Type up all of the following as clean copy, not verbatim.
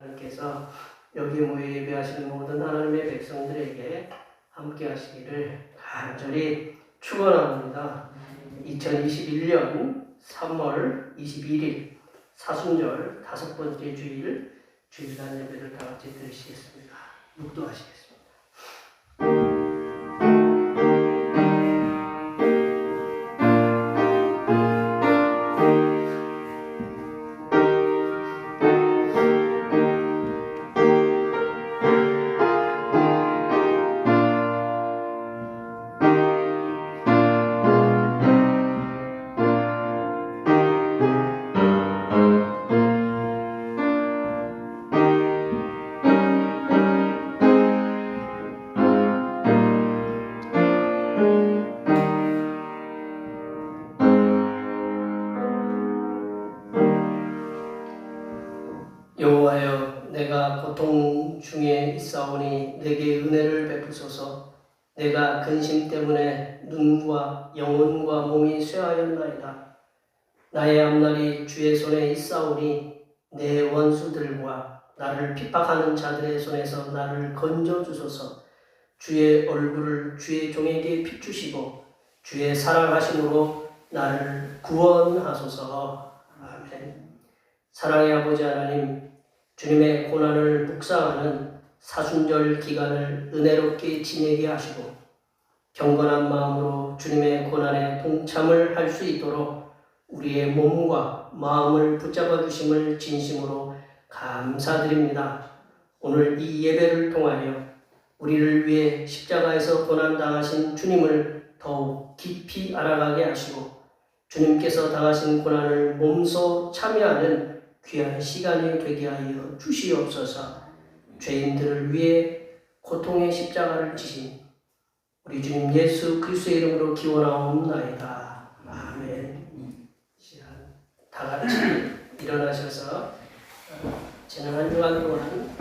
하나님께서 여기 모여 예배하시는 모든 하나님의 백성들에게 함께 하시기를 간절히 축원합니다. 2021년 3월 21일 사순절 5번째 주일 주일간 예배를 다 같이 드리시겠습니다. 묵도하시겠습니다. 여호와여, 내가 고통 중에 있사오니 내게 은혜를 베푸소서. 내가 근심 때문에 눈과 영혼과 몸이 쇠하였나이다. 나의 앞날이 주의 손에 있사오니 내 원수들과 나를 핍박하는 자들의 손에서 나를 건져주소서. 주의 얼굴을 주의 종에게 비추시고 주의 사랑하심으로 나를 구원하소서. 아멘. 사랑의 아버지 하나님, 주님의 고난을 묵상하는 사순절 기간을 은혜롭게 지내게 하시고 경건한 마음으로 주님의 고난에 동참을 할 수 있도록 우리의 몸과 마음을 붙잡아 주심을 진심으로 감사드립니다. 오늘 이 예배를 통하여 우리를 위해 십자가에서 고난당하신 주님을 더욱 깊이 알아가게 하시고 주님께서 당하신 고난을 몸소 참여하는 귀한 시간이 되게 하여 주시옵소서. 죄인들을 위해 고통의 십자가를 지신 우리 주님 예수 그리스도의 이름으로 기원하옵나이다. 아멘. 다 같이 일어나셔서 지난 한 주간 동안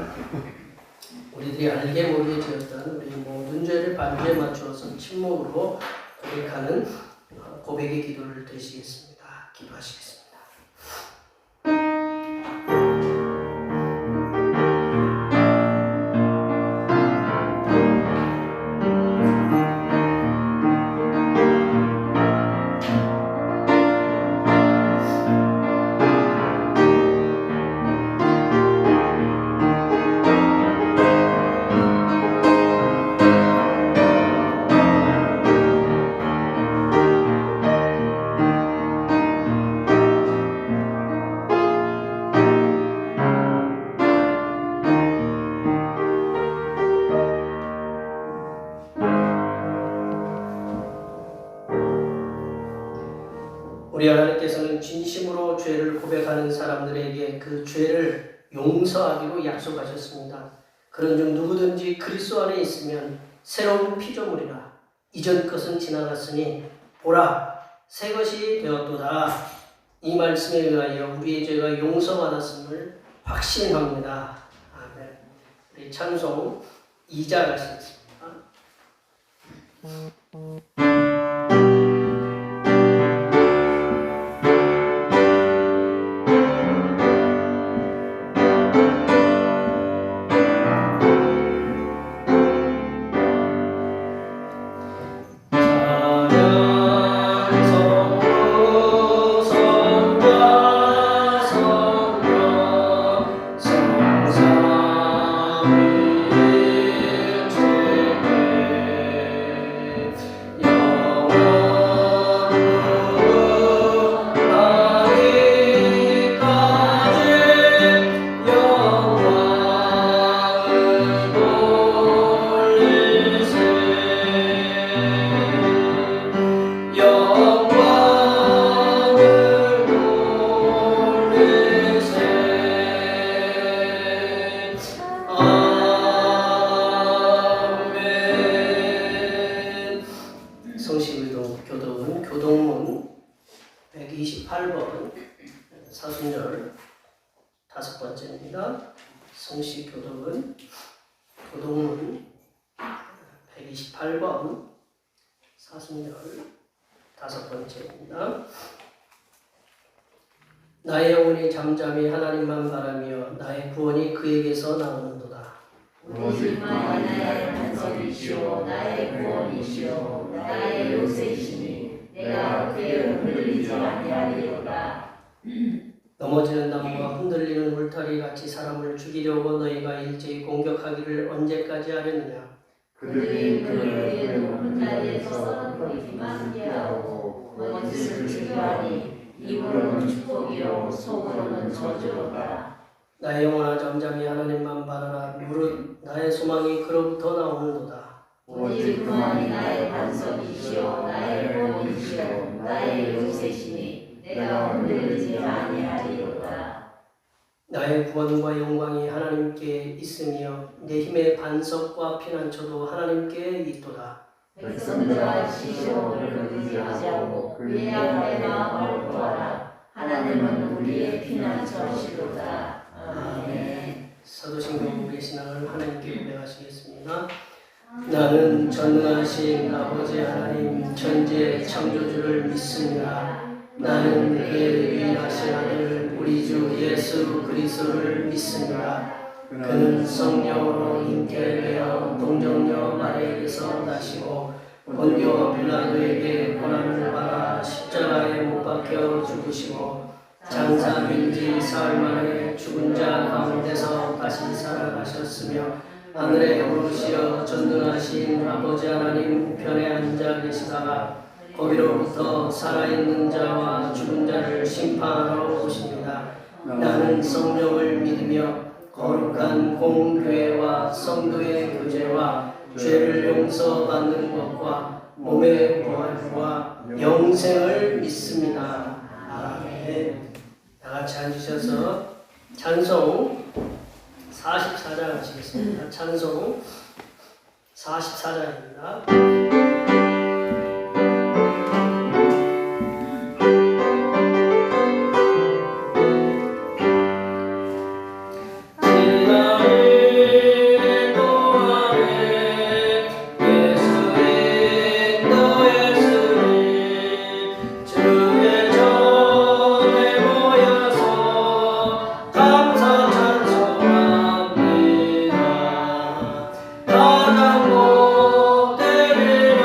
우리들이 알게 모르게 지었던 우리 모든 죄를 반주에 맞추어서 침묵으로 고백하는 고백의 기도를 드리시겠습니다. 기도하시겠습니다. 우리 하나님께서는 진심으로 죄를 고백하는 사람들에게 그 죄를 용서하기로 약속하셨습니다. 그런즉 누구든지 그리스도 안에 있으면 새로운 피조물이라. 이전 것은 지나갔으니 보라 새 것이 되었도다. 이 말씀에 의하여 우리의 죄가 용서받았음을 확신합니다. 아멘. 우리 찬송 2절 하시겠습니다. 교동문 128번 사순절 5번째입니다. 성시교동은 교동문 128번 사순절 5번째입니다. 나의 영혼이 잠잠히 하나님만 바라며 나의 구원이 그에게서 나오는도다. 오직만 나의 반석이시오 나의 구원이시오 나의 요새시니 내가 그의 흔들리지 아니하리로다. 넘어지는 나무와 흔들리는 울타리 같이 사람을 죽이려고 너희가 일제히 공격하기를 언제까지 하려느냐. 그들이 그의 높은 자리에서 거리기만 하고 거짓을 주교하니 입으로는 축복이요 속으로는 저주로다. 나의 영혼아 잠잠히 하나님만 바라라. 무릇 나의 소망이 그로부터 나오는도다. 오직 그만이 나의 반석이시오 나의 구원이시오 나의 요새시니 내가 흔들리지 아니하리로다. 나의 구원과 영광이 하나님께 있으며 내 힘의 반석과 피난처도 하나님께 있도다. 백성들아 시온을 의지하고 그의 앞에 마음을 구하라. 하나님은 우리의 피난처시로다. 아멘. 사도신경 우리의 신앙을 하나님께 고백하시겠습니다. 나는 전능하신 아버지 하나님 천지의 창조주를 믿습니다. 나는 그의 유일하신 아들 우리 주 예수 그리스도를 믿습니다. 그는 성령으로 잉태되어 동정녀 마리아에게서 나시고 본디오 빌라도에게 고난을 받아 십자가에 못 박혀 죽으시고 장사된 지 사흘 만에 죽은 자 가운데서 다시 살아나셨으며 하늘에 오르시어 전능하신 아버지 하나님 우편에 앉아 계시다가 거기로부터 살아있는 자와 죽은 자를 심판하러 오십니다. 나는 성령을 믿으며 거룩한 공교회와 성도의 교제와 죄를 용서받는 것과 몸의 부활과 영생을 믿습니다. 아멘. 다 같이 앉으셔서 찬송 44장 하시겠습니다. 찬송 44장입니다. 가장 못되는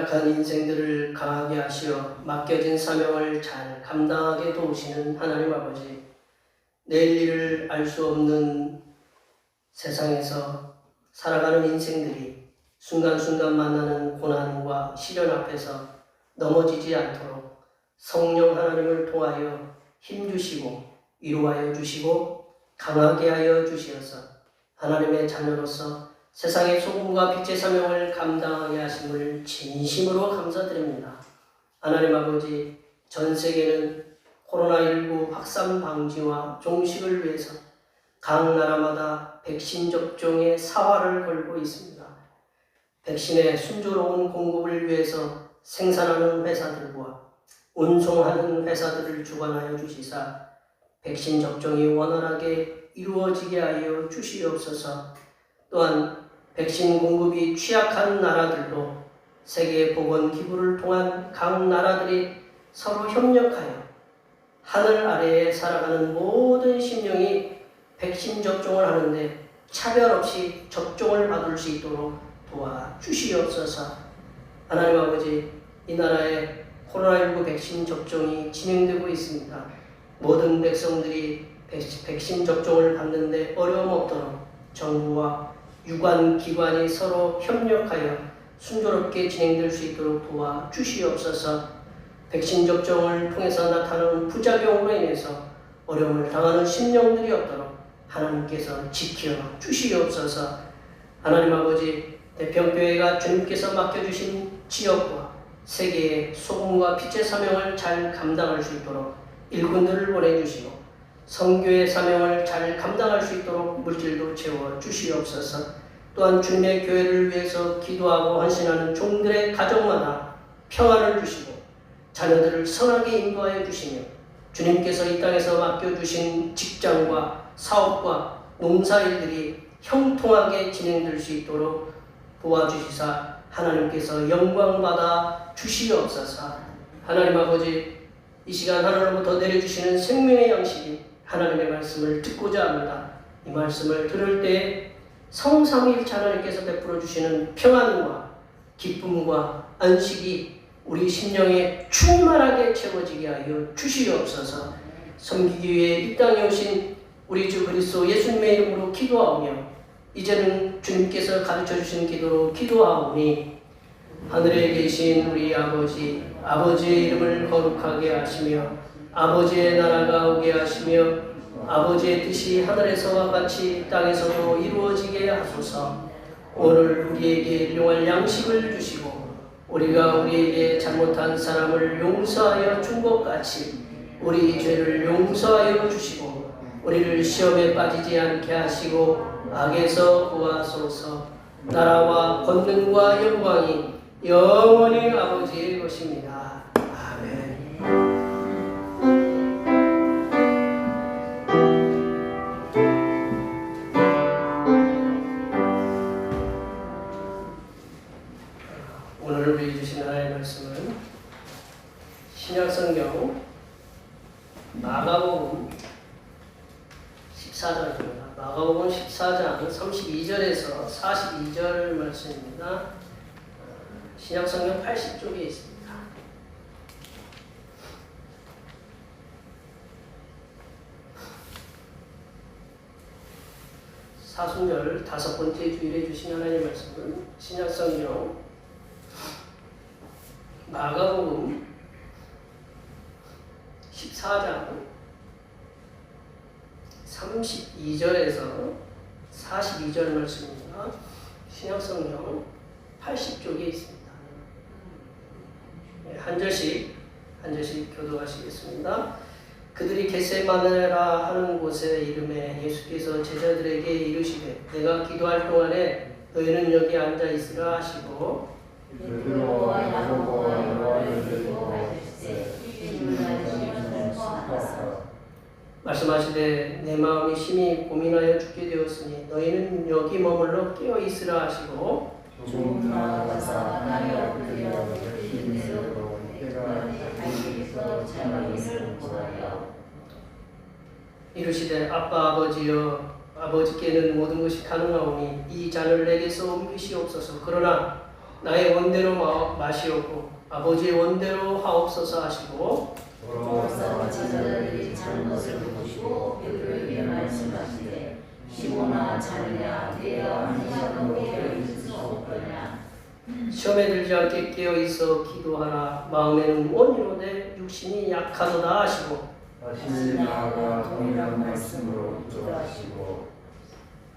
취약한 인생들을 강하게 하시어 맡겨진 사명을 잘 감당하게 도우시는 하나님 아버지, 내일 일을 알 수 없는 세상에서 살아가는 인생들이 순간순간 만나는 고난과 시련 앞에서 넘어지지 않도록 성령 하나님을 통하여 힘주시고 위로하여 주시고 강하게 하여 주시어서 하나님의 자녀로서 세상의 소금과 빛의 사명을 감당하게 하심을 진심으로 감사드립니다. 하나님 아버지, 전 세계는 코로나19 확산 방지와 종식을 위해서 각 나라마다 백신 접종의 사활을 걸고 있습니다. 백신의 순조로운 공급을 위해서 생산하는 회사들과 운송하는 회사들을 주관하여 주시사 백신 접종이 원활하게 이루어지게 하여 주시옵소서. 또한 백신 공급이 취약한 나라들도 세계보건기구를 통한 각 나라들이 서로 협력하여 하늘 아래에 살아가는 모든 심령이 백신 접종을 하는데 차별 없이 접종을 받을 수 있도록 도와주시옵소서. 하나님 아버지, 이 나라에 코로나19 백신 접종이 진행되고 있습니다. 모든 백성들이 백신 접종을 받는데 어려움 없도록 정부와 유관기관이 서로 협력하여 순조롭게 진행될 수 있도록 도와주시옵소서. 백신 접종을 통해서 나타나는 부작용으로 인해서 어려움을 당하는 심령들이 없도록 하나님께서 지켜 주시옵소서. 하나님 아버지, 대평교회가 주님께서 맡겨주신 지역과 세계의 소금과 빛의 사명을 잘 감당할 수 있도록 일꾼들을 보내주시고 선교의 사명을 잘 감당할 수 있도록 물질도 채워 주시옵소서. 또한 주님의 교회를 위해서 기도하고 헌신하는 종들의 가정마다 평안을 주시고 자녀들을 선하게 인도하여 주시며 주님께서 이 땅에서 맡겨주신 직장과 사업과 농사일들이 형통하게 진행될 수 있도록 도와주시사 하나님께서 영광받아 주시옵소서. 하나님 아버지, 이 시간 하늘로부터 내려주시는 생명의 양식이 하나님의 말씀을 듣고자 합니다. 이 말씀을 들을 때 성삼위일체 하나님께서 베풀어 주시는 평안과 기쁨과 안식이 우리 심령에 충만하게 채워지게 하여 주시옵소서. 섬기기 위해 이 땅에 오신 우리 주 그리스도 예수님의 이름으로 기도하오며 이제는 주님께서 가르쳐 주신 기도로 기도하오니 하늘에 계신 우리 아버지, 아버지의 이름을 거룩하게 하시며 아버지의 나라가 오게 하시며 아버지의 뜻이 하늘에서와 같이 땅에서도 이루어지게 하소서. 오늘 우리에게 일용할 양식을 주시고 우리가 우리에게 잘못한 사람을 용서하여 준 것 같이 우리 죄를 용서하여 주시고 우리를 시험에 빠지지 않게 하시고 악에서 구하소서. 나라와 권능과 영광이 영원히 아버지의 것입니다. 아멘. 오늘 우리 주신 하나님의 말씀은 신약성경 마가복음 14장입니다. 마가복음 14장 32절에서 42절 말씀입니다. 신약성경 80쪽에 있습니다. 사순절 5번째 주일에 주신 하나님의 말씀은 신약성경 마가복음 14장 32절에서 42절 말씀입니다. 신약성경 80쪽에 있습니다. 한 절씩 교도하시겠습니다. 그들이 겟세마네라 하는 곳에 이름에 예수께서 제자들에게 이르시되 내가 기도할 동안에 너희는 여기 앉아 있으라 하시고 베드로와 야고보와 요한을 들고 가실세 말씀하시되 내 마음이 심히 고민하여 죽게 되었으니 너희는 여기 머물러 깨어 있으라 하시고 좀 나아가사 나의 엎드려 힘내어 내가 하나님께서 자기를 구하여 이르시되 아빠 아버지여 아버지께는 모든 것이 가능하오니 이 잔을 내게서 옮기시옵소서. 그러나 나의 원대로 마시옵고 아버지의 원대로 하옵소서 하시고 그러므로 제자들이 잘못을 보시고 베드로에게 말씀하시되 시몬아 자느냐 네가 한시간도 깨어 있을 수 없느냐. 시험에 들지 않게 깨어있어 기도하라. 마음에는 원이로되 육신이 약하도다 하시고 다시 나아가 동일한 말씀으로 기도하시고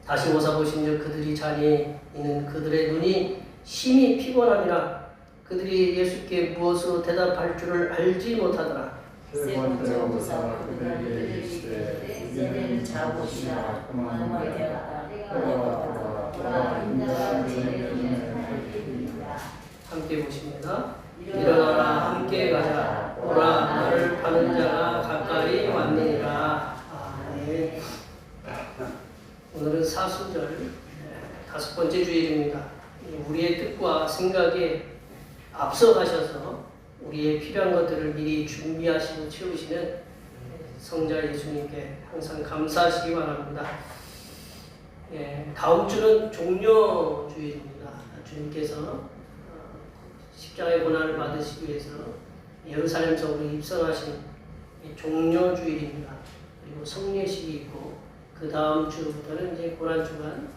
다시 오사보신즉 그들이 자리에 있는 그들의 눈이 심히 피곤함이라. 그들이 예수께 무엇으로 대답할 줄을 알지 못하더라. 세 번째 오사 그들에게 이르시되 이제는 자고시라 그만 되었다. 때가 왔도다. 보라 인자가 내 눈에 밝히리라. 함께 보십니다. 일어나라 함께 가자. 보라 나를 파는 자가 가까이 왔느니라. 아멘. 오늘은 사순절 다섯 번째 주일입니다. 우리의 뜻과 생각에 앞서가셔서 우리의 필요한 것들을 미리 준비하시고 채우시는 성자 예수님께 항상 감사하시기 바랍니다. 다음 주는 종려주일입니다. 주님께서 십자가의 고난을 받으시기 위해서 예루살렘 성으로 입성하신 종려주일입니다. 그리고 성례식이 있고 그 다음 주부터는 이제 고난주간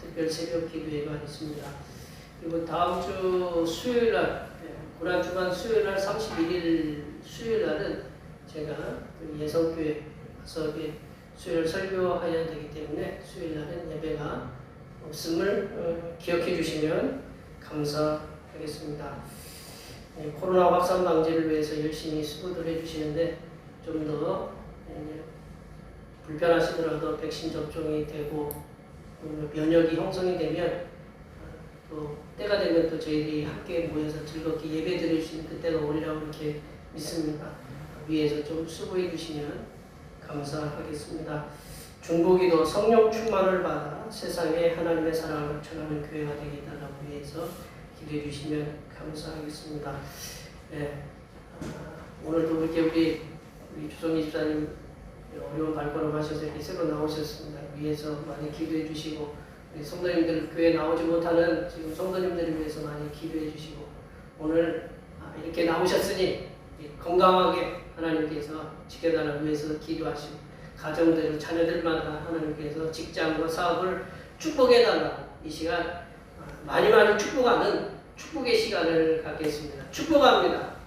특별 새벽 기도회가 있습니다. 그리고 다음 주 수요일 날 고난주간 수요일 날 31일 수요일 날은 제가 예성교회 가서 수요일 설교해야 되기 때문에 수요일 날은 예배가 없음을 기억해 주시면 감사하겠습니다. 코로나 확산 방지를 위해서 열심히 수고들 해주시는데 좀 더 불편하시더라도 백신 접종이 되고 면역이 형성이 되면 또 때가 되면 또 저희들이 함께 모여서 즐겁게 예배 드릴 수 있는 그때가 오리라고 이렇게 믿습니다. 위에서 좀 수고해 주시면 감사하겠습니다. 중보기도 성령 충만을 받아 세상에 하나님의 사랑을 전하는 교회가 되게 해달라고 위해서 기도해 주시면 감사하겠습니다. 오늘도 이렇게 우리 주성희 집사님 어려운 발걸음 하셔서 이렇게 새로 나오셨습니다. 위에서 많이 기도해 주시고 우리 성도님들 교회 나오지 못하는 지금 성도님들을 위해서 많이 기도해 주시고 오늘 이렇게 나오셨으니 건강하게 하나님께서 지켜달라고 위해서 기도하시고 가정들 자녀들마다 하나님께서 직장과 사업을 축복해 달라고 이 시간 많이 축복하는 축복의 시간을 갖겠습니다. 축복합니다.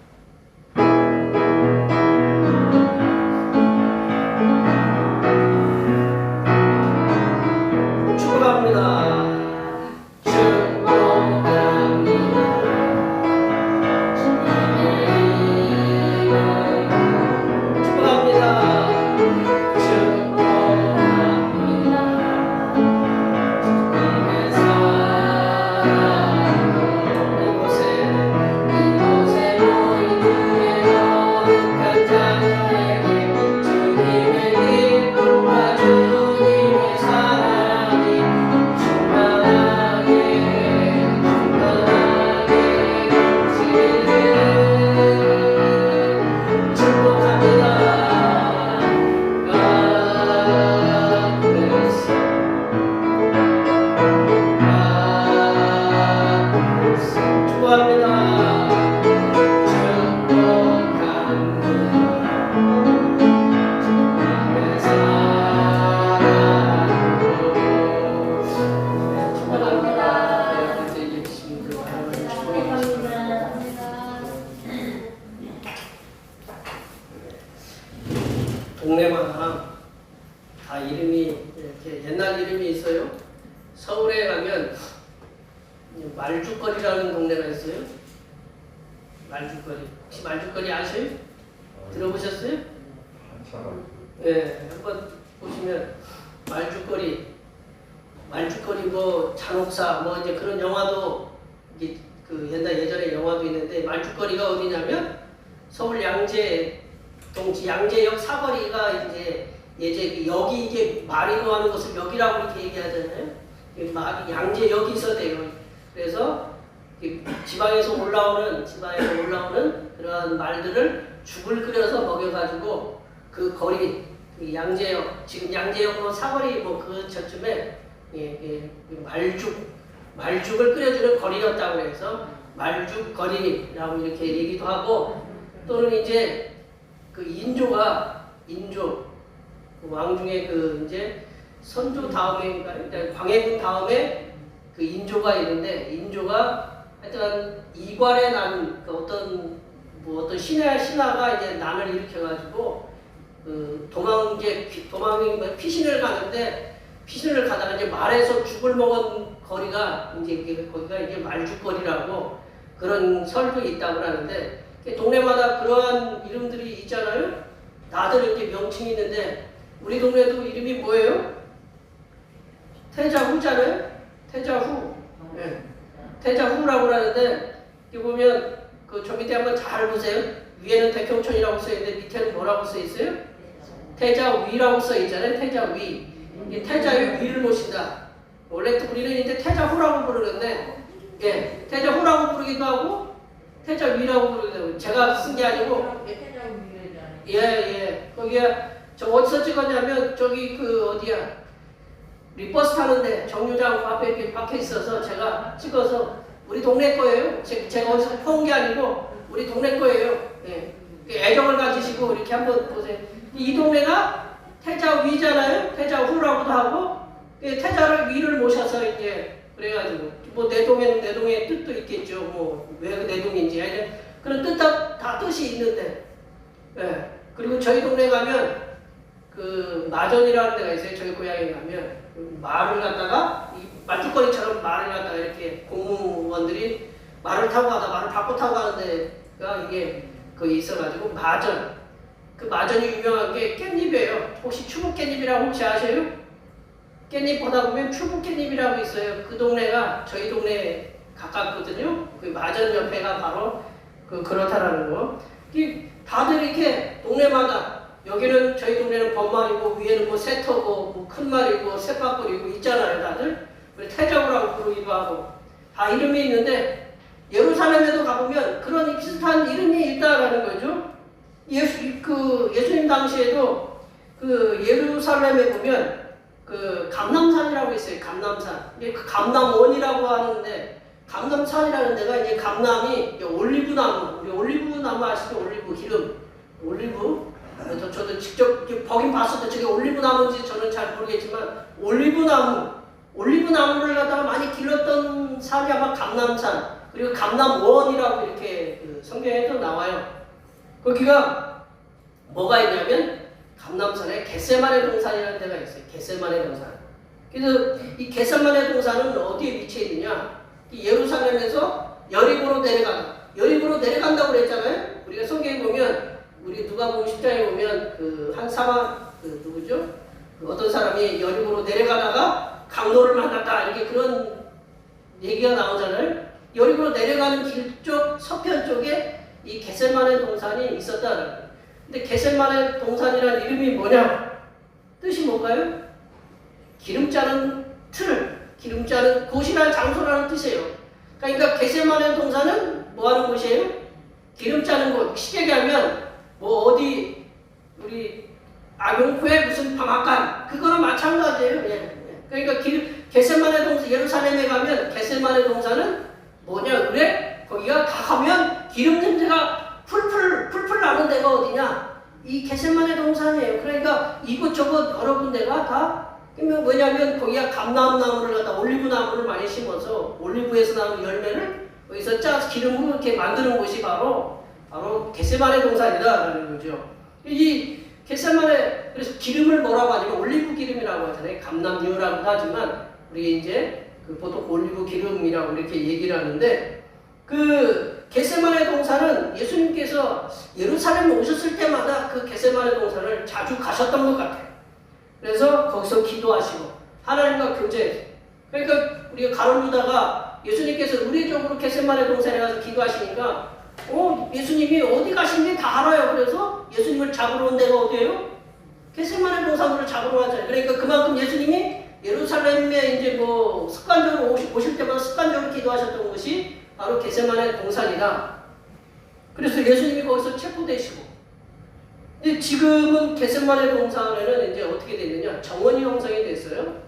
동네마다 다 이름이 이렇게 옛날 이름이 있어요. 서울에 가면 말죽거리라는 동네가 있어요. 말죽거리. 혹시 말죽거리 아세요? 들어보셨어요? 네, 한번 보시면 말죽거리 뭐 잔혹사 뭐 이제 그런 영화도 이게 그 옛날 예전에 영화도 있는데 말죽거리가 어디냐면 서울 양재역 사거리가 이제 여기 이게 말이로 하는 것을 여기라고 이렇게 얘기하잖아요. 양재역이 있어대요. 그래서 지방에서 올라오는 그러한 말들을 죽을 끓여서 먹여가지고 그 거리 양재역 지금 양재역으로 사거리 뭐 그 저쯤에 말죽 말죽을 끓여주는 거리였다고 해서 말죽거리라고 이렇게 얘기도 하고, 또는 이제 그 인조 그 왕 중에 그 이제 선조 다음에 광해군 다음에 그 인조가 있는데, 인조가 하여튼 이괄에 난 그 어떤 신하가 이제 난을 일으켜가지고 그 피신을 가는데, 피신을 가다가 이제 말에서 죽을 먹은 거리가 이제 거기가 이제 말죽거리라고 그런 설도 있다고 하는데, 동네마다 그러한 이름들이 있잖아요. 다들 이제 명칭이 있는데, 우리 동네도 이름이 뭐예요? 태자후잖아요. 태자후. 네. 태자후라고 하는데, 여기 보면 그 저 밑에 한번 잘 보세요. 위에는 백형천이라고 써 있는데 밑에는 뭐라고 써 있어요? 태자위라고 써 있잖아요. 태자위. 태자의 위를 모신다. 원래 우리는 이제 태자후라고 부르는데, 예, 태자후라고 부르기도 하고 태자위라고 부르기도 하고, 제가 쓴 게 아니고, 거기에 저 어디서 찍었냐면 저기 그 어디야, 우리 버스 타는데 정류장 앞에 이렇게 박혀 있어서 제가 찍어서, 우리 동네 거예요. 제가 어디서 퍼온 게 아니고 우리 동네 거예요. 예. 애정을 가지시고 이렇게 한번 보세요. 이 동네가 태자위잖아요. 태자후라고도 하고, 태자를 위를 모셔서 이제 그래가지고 뭐 내동에는 내동의 뜻도 있겠죠. 뭐 왜 내동인지 그런 다 뜻이 있는데, 예. 그리고 저희 동네 가면 그 마전이라는 데가 있어요. 저희 고향에 가면 말을 갖다가 이 말죽거리처럼 말을 갖다가 이렇게 공무원들이 말을 타고 가다 말을 바꿔 타고 가는 데가 이게 거기 있어가지고 마전. 그 마전이 유명한 게 깻잎이에요. 혹시 추부 깻잎이라고 혹시 아세요? 깻잎 보다 보면 추부 깻잎이라고 있어요. 그 동네가 저희 동네에 가깝거든요. 그 마전 옆에가 바로 그렇다라는 거. 다들 이렇게 동네마다, 여기는 저희 동네는 번말이고 위에는 뭐 새터고 뭐 큰 말이고 새바꾸리고 있잖아요. 다들 태자구라고 부르기도 하고 다 이름이 있는데, 예루살렘에도 가보면 그런 비슷한 이름이 있다라는 거죠. 예수님 당시에도 그 예루살렘에 보면 그 감람산이라고 있어요. 감람산. 그 감람원이라고 하는데, 감람산이라는 데가 이제 감람이 올리브나무, 우리 올리브나무 아시죠? 올리브 기름, 올리브. 저도 직접 보긴 봤을 때 저게 올리브나무인지 저는 잘 모르겠지만, 올리브나무를 갖다가 많이 길렀던 산이 아마 감람산, 그리고 감람원이라고 이렇게 그 성경에도 나와요. 거기가 뭐가 있냐면 감람산에 겟세마네 동산이라는 데가 있어요. 겟세마네 동산. 그래서 이 겟세마네 동산은 어디에 위치해 있느냐? 예루살렘에서 여리고로 내려간다고 그랬잖아요. 우리가 성경에 보면, 우리 누가복음 10장에 보면 그 한 사람, 그 누구죠? 그 어떤 사람이 여리고로 내려가다가 강도를 만났다, 이렇게 그런 얘기가 나오잖아요. 여리고로 내려가는 길 쪽 서편 쪽에 이 겟세마네 동산이 있었다. 근데 겟세마네 동산이라는 이름이 뭐냐? 뜻이 뭔가요? 기름 짜는 틀, 기름 짜는 곳이라는 장소라는 뜻이에요. 그러니까 겟세마네 동산은 뭐 하는 곳이에요? 기름 짜는 곳. 쉽게 얘기하면 뭐 어디 우리 악용포에 무슨 방앗간, 그거랑 마찬가지예요. 그러니까 겟세마네 동산, 예루살렘에 가면 겟세마네 동산은 뭐냐? 그래? 거기가 다 가면 기름 냄새가 풀풀 나는 데가 어디냐? 이 겟세마네 동산이에요. 그러니까 이곳저곳 여러 군데가 다, 뭐냐면 거기가 감람나무를 갖다 올리브나무를 많이 심어서 올리브에서 나오는 열매를 거기서 짜서 기름으로 이렇게 만드는 곳이 바로 겟세마네 동산이다라는 거죠. 이 겟세마네, 그래서 기름을 뭐라고 하냐면 올리브 기름이라고 하잖아요. 감람유라고 하지만 우리 이제 그 보통 올리브 기름이라고 이렇게 얘기를 하는데, 그 겟세마네 동산은 예수님께서 예루살렘에 오셨을 때마다 그 겟세마네 동산을 자주 가셨던 것 같아요. 그래서 거기서 기도하시고 하나님과 교제했어요. 그러니까 우리가 가론유다가 예수님께서 의례적으로 겟세마네 동산에 가서 기도하시니까 예수님이 어디 가신지 다 알아요. 그래서 예수님을 잡으러 온 데가 어디예요? 겟세마네 동산으로 잡으러 하잖아요. 그러니까 그만큼 예수님이 예루살렘에 이제 뭐 습관적으로 오실 때마다 습관적으로 기도하셨던 것이 바로 겟세마네 동산이다. 그래서 예수님이 거기서 체포되시고, 근데 지금은 겟세마네 동산에는 이제 어떻게 됐느냐? 정원이 형성이 됐어요.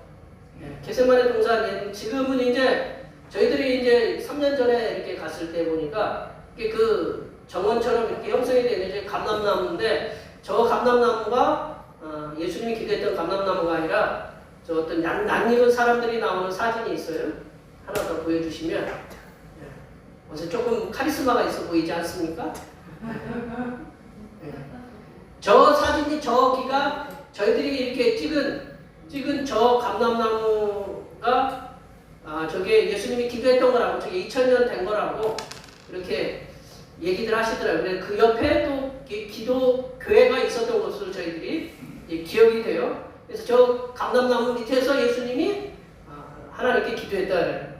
겟세마네 동산에는 지금은 이제 저희들이 이제 3년 전에 이렇게 갔을 때 보니까 이게 그 정원처럼 이렇게 형성이 되는 이제 감람나무인데 저 감람나무가 예수님이 기도했던 감람나무가 아니라 저 어떤 낯익은 사람들이 나오는 사진이 있어요. 하나 더 보여주시면 어서 조금 카리스마가 있어 보이지 않습니까? 저 사진이 저기가 저희들이 이렇게 찍은 저 감람나무가 저게 예수님이 기도했던 거라고 저게 2000년 된 거라고 이렇게 얘기들 하시더라고요. 그래서 그 옆에 또 기도 교회가 있었던 것으로 저희들이 기억이 돼요. 그래서 저 감람나무 밑에서 예수님이 하나님께 기도했다.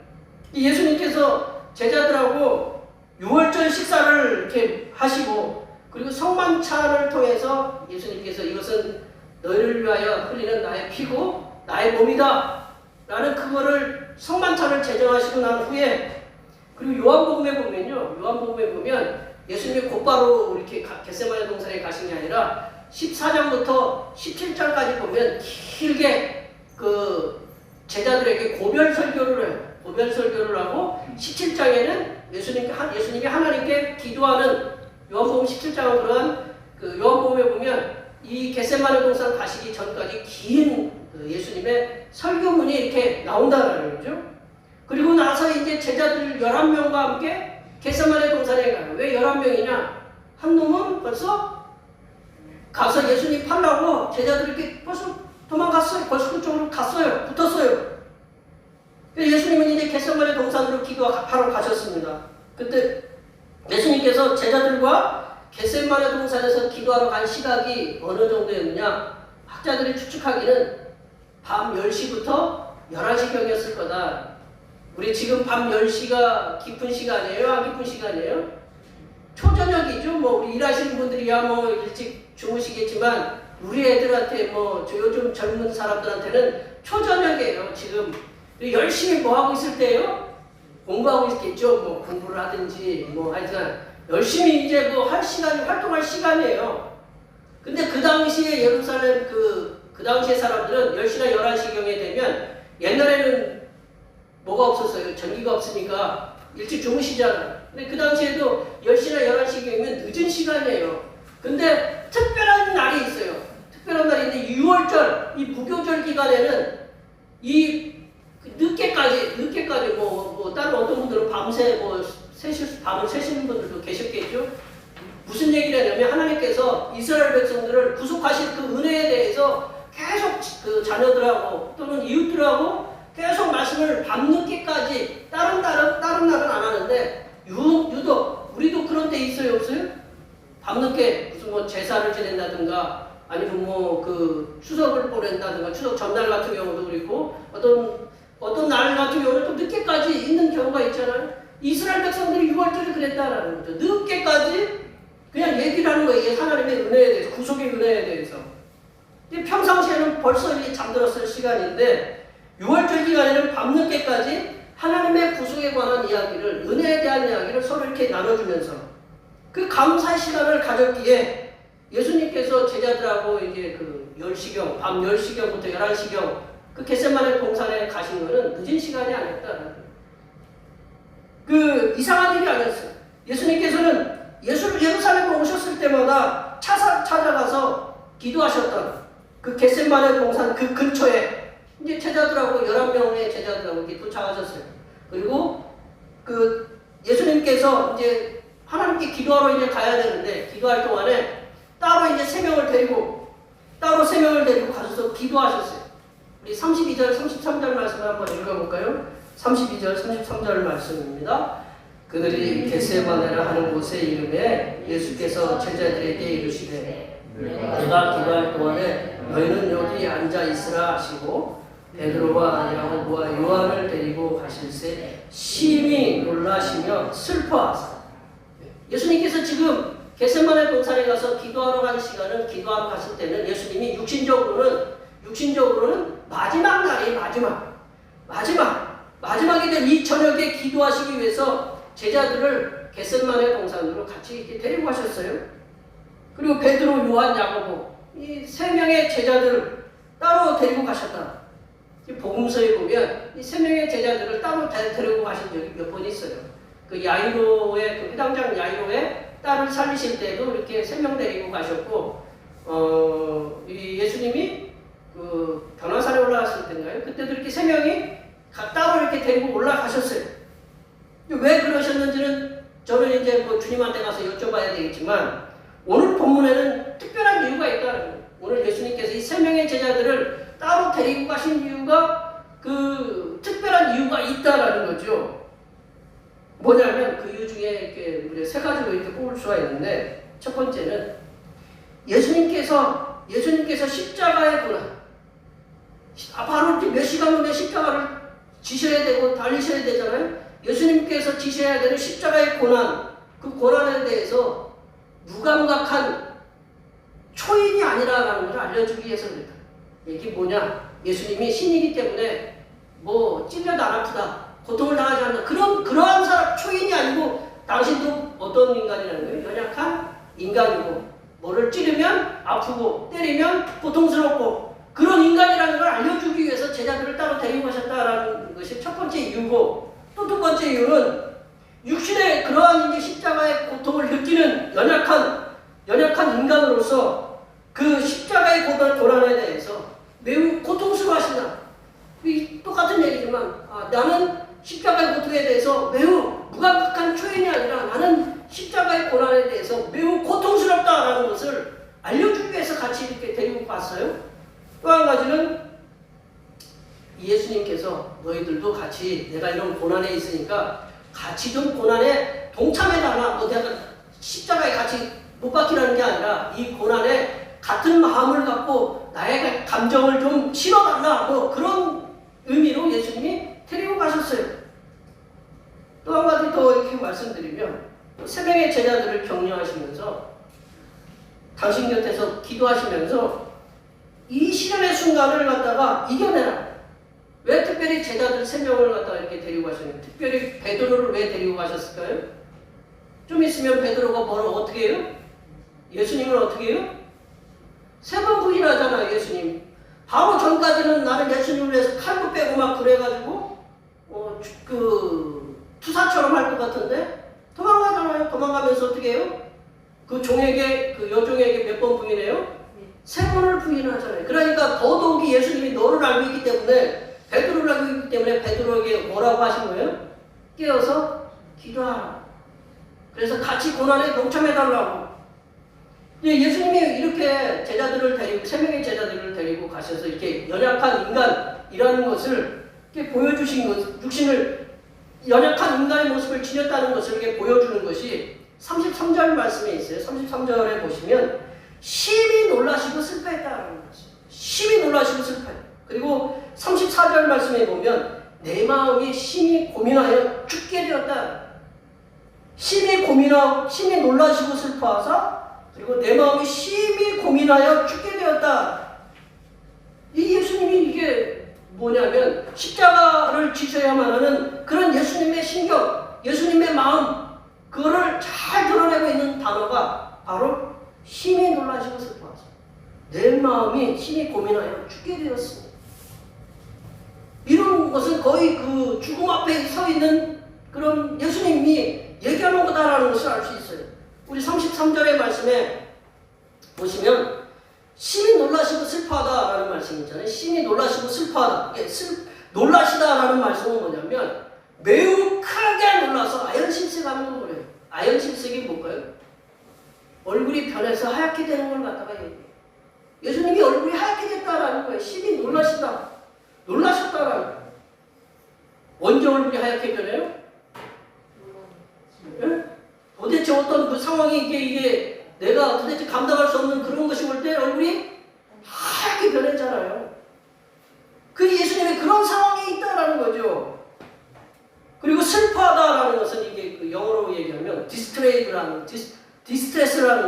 예수님께서 제자들하고 6월절 식사를 이렇게 하시고 그리고 성만찬을 통해서 예수님께서 이것은 너희를 위하여 흘리는 나의 피고 나의 몸이다 라는 그거를 성만찬을 제정하시고 난 후에 그리고 요한복음에 보면 예수님이 곧바로 이렇게 겟세마네 동산에 가신 게 아니라 14장부터 17장까지 보면 길게 그 제자들에게 고별 설교를 해요. 고별 설교를 하고 17장에는 예수님이 하나님께 기도하는 요한복음 17장은 그런 그 요한복음에 보면 이 겟세마네 동산 가시기 전까지 긴 그 예수님의 설교문이 이렇게 나온다는 거죠. 그리고 나서 이제 제자들 11명과 함께 겟세마네 동산에 가요. 왜 11명이냐? 한 놈은 벌써 가서 예수님 팔라고 제자들이 이렇게 벌써 도망갔어요. 벌써 그쪽으로 갔어요. 붙었어요. 예수님은 이제 겟세마네 동산으로 기도하러 가셨습니다. 그때 예수님께서 제자들과 겟세마네 동산에서 기도하러 간 시각이 어느 정도였느냐? 학자들이 추측하기는 밤 10시부터 11시경이었을 거다. 우리 지금 밤 10시가 깊은 시간이에요? 안 깊은 시간이에요? 초저녁이죠. 뭐 우리 일하시는 분들이야 뭐 일찍 주무시겠지만 우리 애들한테 뭐 저 요즘 젊은 사람들한테는 초저녁이에요. 지금 열심히 뭐 하고 있을 때예요? 공부하고 있겠죠. 뭐 공부를 하든지 뭐 하여튼 열심히 이제 뭐 할 시간이 활동할 시간이에요. 근데 그 당시에 예루살렘 그 당시에 사람들은 10시나 11시경에 되면 옛날에는 뭐가 없었어요. 전기가 없으니까 일찍 주무시잖아요. 근데 그 당시에도 10시나 11시경이면 늦은 시간이에요. 근데 특별한 날이 있어요. 특별한 날이 있는데 6월절, 이 무교절 기간에는 이 늦게까지 뭐 다른 어떤 분들은 밤새 밤을 새시는 분들도 계셨겠죠. 무슨 얘기를 하냐면 하나님께서 이스라엘 백성들을 구속하실 그 은혜에 대해서 계속 그 자녀들하고 또는 이웃들하고 계속 말씀을 밤늦게까지 다른 날은 안 하는데 유독 우리도 그런 데 있어요 없어요? 밤늦게 무슨 뭐 제사를 지낸다든가 아니면 뭐 그 추석을 보낸다든가 추석 전날 같은 경우도 그렇고 어떤 날 같은 경우는 또 늦게까지 있는 경우가 있잖아요. 이스라엘 백성들이 6월절에 그랬다라는 거죠. 늦게까지 그냥 얘기를 하는 거예요. 이게 하나님의 은혜에 대해서, 구속의 은혜에 대해서. 평상시에는 벌써 이제 잠들었을 시간인데 6월절 기간에는 밤늦게까지 하나님의 구속에 관한 이야기를, 은혜에 대한 이야기를 서로 이렇게 나눠주면서 그 감사의 시간을 가졌기에 예수님께서 제자들하고 이제 그 10시경, 밤 10시경부터 11시경 그 겟세마네 동산에 가신 거는 늦은 시간이 아니었다. 그 이상한 일이 아니었어요. 예수님께서는 예루살렘에 오셨을 때마다 찾아가서 기도하셨던 그 겟세마네 동산 그 근처에 이제 제자들하고 11명의 제자들하고 이렇게 도착하셨어요. 그리고 그 예수님께서 이제 하나님께 기도하러 이제 가야 되는데 기도할 동안에 따로 이제 3명을 데리고 가셔서 기도하셨어요. 우리 32절, 33절 말씀을 한번 읽어볼까요? 32절, 33절 말씀입니다. 그들이 겟세마네라 하는 곳에 이름에 예수께서 제자들에게 이르시되 내가 기도할 동안에 너희는 여기 앉아 있으라 하시고 베드로와 야고보와 요한을 데리고 가실새 심히 놀라시며 슬퍼하사. 예수님께서 지금 겟세마네 동산에 가서 기도하러 간 시간은 기도하러 갔을 때는 예수님이 육신적으로는 마지막 날이 마지막이 된 이 저녁에 기도하시기 위해서 제자들을 겟세마네 동산으로 같이 이렇게 데리고 가셨어요. 그리고 베드로, 요한, 야고보 이 3명의 제자들을 따로 데리고 가셨다. 이 복음서에 보면 이 세 명의 제자들을 따로 데리고 가신 적이 몇 번 있어요. 그 야이로의 그 회당장 야이로의 딸을 살리실 때도 이렇게 세 명 데리고 가셨고, 이 예수님이 그 변화산에 올라갔을 때인가요? 그때도 이렇게 세 명이 따로 이렇게 데리고 올라가셨어요. 왜 그러셨는지는 저는 이제 뭐 주님한테 가서 여쭤봐야 되겠지만, 오늘 본문에는 특별한 이유가 있다는 거예요. 오늘 예수님께서 이 세 명의 제자들을 따로 데리고 가신 이유가 그 특별한 이유가 있다라는 거죠. 뭐냐면 그 이유 중에 이렇게 우리가 세 가지로 이렇게 뽑을 수가 있는데, 첫 번째는 예수님께서 십자가에 고난, 바로 몇 시간 후에 십자가를 지셔야 되고 달리셔야 되잖아요. 예수님께서 지셔야 되는 십자가의 고난, 그 고난에 대해서 무감각한 초인이 아니라는 것을 알려주기 위해서 그랬다. 이게 뭐냐? 예수님이 신이기 때문에 뭐 찔려도 안 아프다, 고통을 당하지 않는다, 그러한 사람 초인이 아니고 당신도 어떤 인간이라는 거예요? 연약한 인간이고, 뭐를 찌르면 아프고 때리면 고통스럽고 그런 인간이라는 걸 알려주기 위해서 제자들을 따로 데리고 가셨다라는 것이 첫 번째 이유고, 또 두 번째 이유는 육신의 그러한 이제 십자가의 고통을 느끼는 연약한 인간으로서 그 십자가의 고난에 대해서 매우 고통스러워하신다. 이 똑같은 얘기지만, 나는 십자가의 고통에 대해서 매우 무감각한 초인이 아니라 나는 십자가의 고난에 대해서 매우 고통스럽다라는 것을 알려주기 위해서 같이 이렇게 데리고 갔어요. 또 한 가지는 예수님께서 너희들도 같이 내가 이런 고난에 있으니까 같이 좀 고난에 동참해달라. 뭐 내가 십자가에 같이 못 박히라는 게 아니라 이 고난에 같은 마음을 갖고 나의 감정을 좀 실어달라. 뭐 그런 의미로 예수님이 데리고 가셨어요. 또 한 가지 더 이렇게 말씀드리면, 세 명의 제자들을 격려하시면서 당신 곁에서 기도하시면서 이 시련의 순간을 갖다가 이겨내라. 왜 특별히 제자들 세 명을 갖다가 이렇게 데리고 가셨나요? 특별히 베드로를 왜 데리고 가셨을까요? 좀 있으면 베드로가 뭐를 어떻게 해요? 예수님을 어떻게 해요? 세 번 부인하잖아요, 예수님. 바로 전까지는 나는 예수님을 위해서 칼도 빼고 막 그래가지고 투사처럼 할 것 같은데 도망가잖아요. 도망가면서 어떻게 해요? 그 종에게, 그 여종에게 몇 번 부인해요? 세 번을 부인하잖아요. 그러니까 더더욱이 예수님이 너를 알고 있기 때문에, 베드로를 알고 있기 때문에 베드로에게 뭐라고 하신 거예요? 깨어서 기도하라. 그래서 같이 고난에 동참해달라고. 예수님이 이렇게 제자들을 데리고, 세 명의 제자들을 데리고 가셔서 이렇게 연약한 인간이라는 것을 이렇게 보여주신 것, 육신을, 연약한 인간의 모습을 지녔다는 것을 이렇게 보여주는 것이 33절 말씀에 있어요. 33절에 보시면 심히 놀라시고 슬퍼했다라는 것이죠. 심히 놀라시고 슬퍼했다. 그리고 34절 말씀에 보면 내 마음이 심히 고민하여 죽게 되었다. 심히 고민하고 심히 놀라시고 슬퍼하사, 그리고 내 마음이 심히 고민하여 죽게 되었다. 이 예수님이 이게 뭐냐면 십자가를 지셔야만 하는 그런 예수님의 신경, 예수님의 마음, 그거를 잘 드러내고 있는 단어가 바로 심히 놀라시고 슬퍼하사. 내 마음이 심히 고민하여 죽게 되었습니다. 이런 것은 거의 그 죽음 앞에 서 있는 그런 예수님이 얘기하는 거다라는 것을 알 수 있어요. 우리 33절의 말씀에 보시면 심히 놀라시고 슬퍼하다라는 말씀이 있잖아요. 심히 놀라시고 슬퍼하다. 놀라시다라는 말씀은 뭐냐면 매우 크게 놀라서 아연실색하는 거예요. 아연실색이 뭘까요? 얼굴이 변해서 하얗게 되는 걸 갖다가 얘기해요. 예수님이 얼굴이 하얗게 됐다라는 거예요. 심히 놀라시다. 놀라셨다라는 거예요. 언제 얼굴이 하얗게 변해요? 네? 도대체 어떤 그 상황이 이게 내가 도대체 감당할 수 없는 그런 것이 올 때 얼굴이 하얗게 변했잖아요. 그 예수님이 그런 상황에 있다라는 거죠. 그리고 슬퍼하다라는 것은 이게 그 영어로 얘기하면 디스트레스라는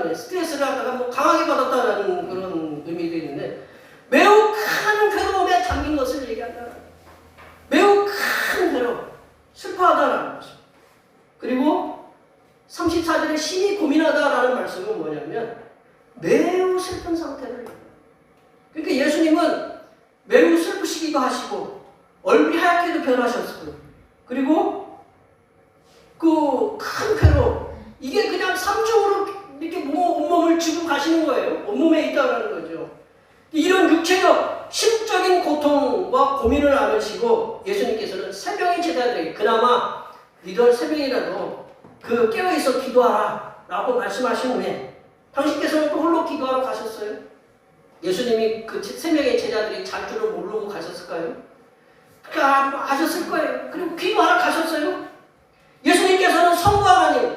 거예요. 스트레스를 갖다가 뭐 강하게 받았다라는 그런 의미도 있는데, 매우 큰 괴로움에 잠긴 것을 얘기한다. 매우 큰 괴로움, 슬퍼하다라는 것이죠. 그리고 34절에 심히 고민하다라는 말씀은 뭐냐면 매우 슬픈 상태를. 그러니까 예수님은 매우 슬프시 붉으시기도 하시고 얼굴이 하얗게도 변하셨어요. 그리고 그 큰 폐로 이게 그냥 삼중으로 이렇게 온몸을 쥐고 가시는 거예요. 온몸에 있다는 거죠. 이런 육체적 심적인 고통과 고민을 안으시고 예수님께서는 세 명의 제자들에게 그나마 너희들 세 명이라도 그 깨어있어 기도하라 라고 말씀하신 후에 당신께서는 또 홀로 기도하러 가셨어요? 예수님이 그 세 명의 제자들이 잘 줄을 모르고 가셨을까요? 그러니까 하셨을 거예요. 그리고 기도하러 가셨어요? 예수님께서는 성부 하나님,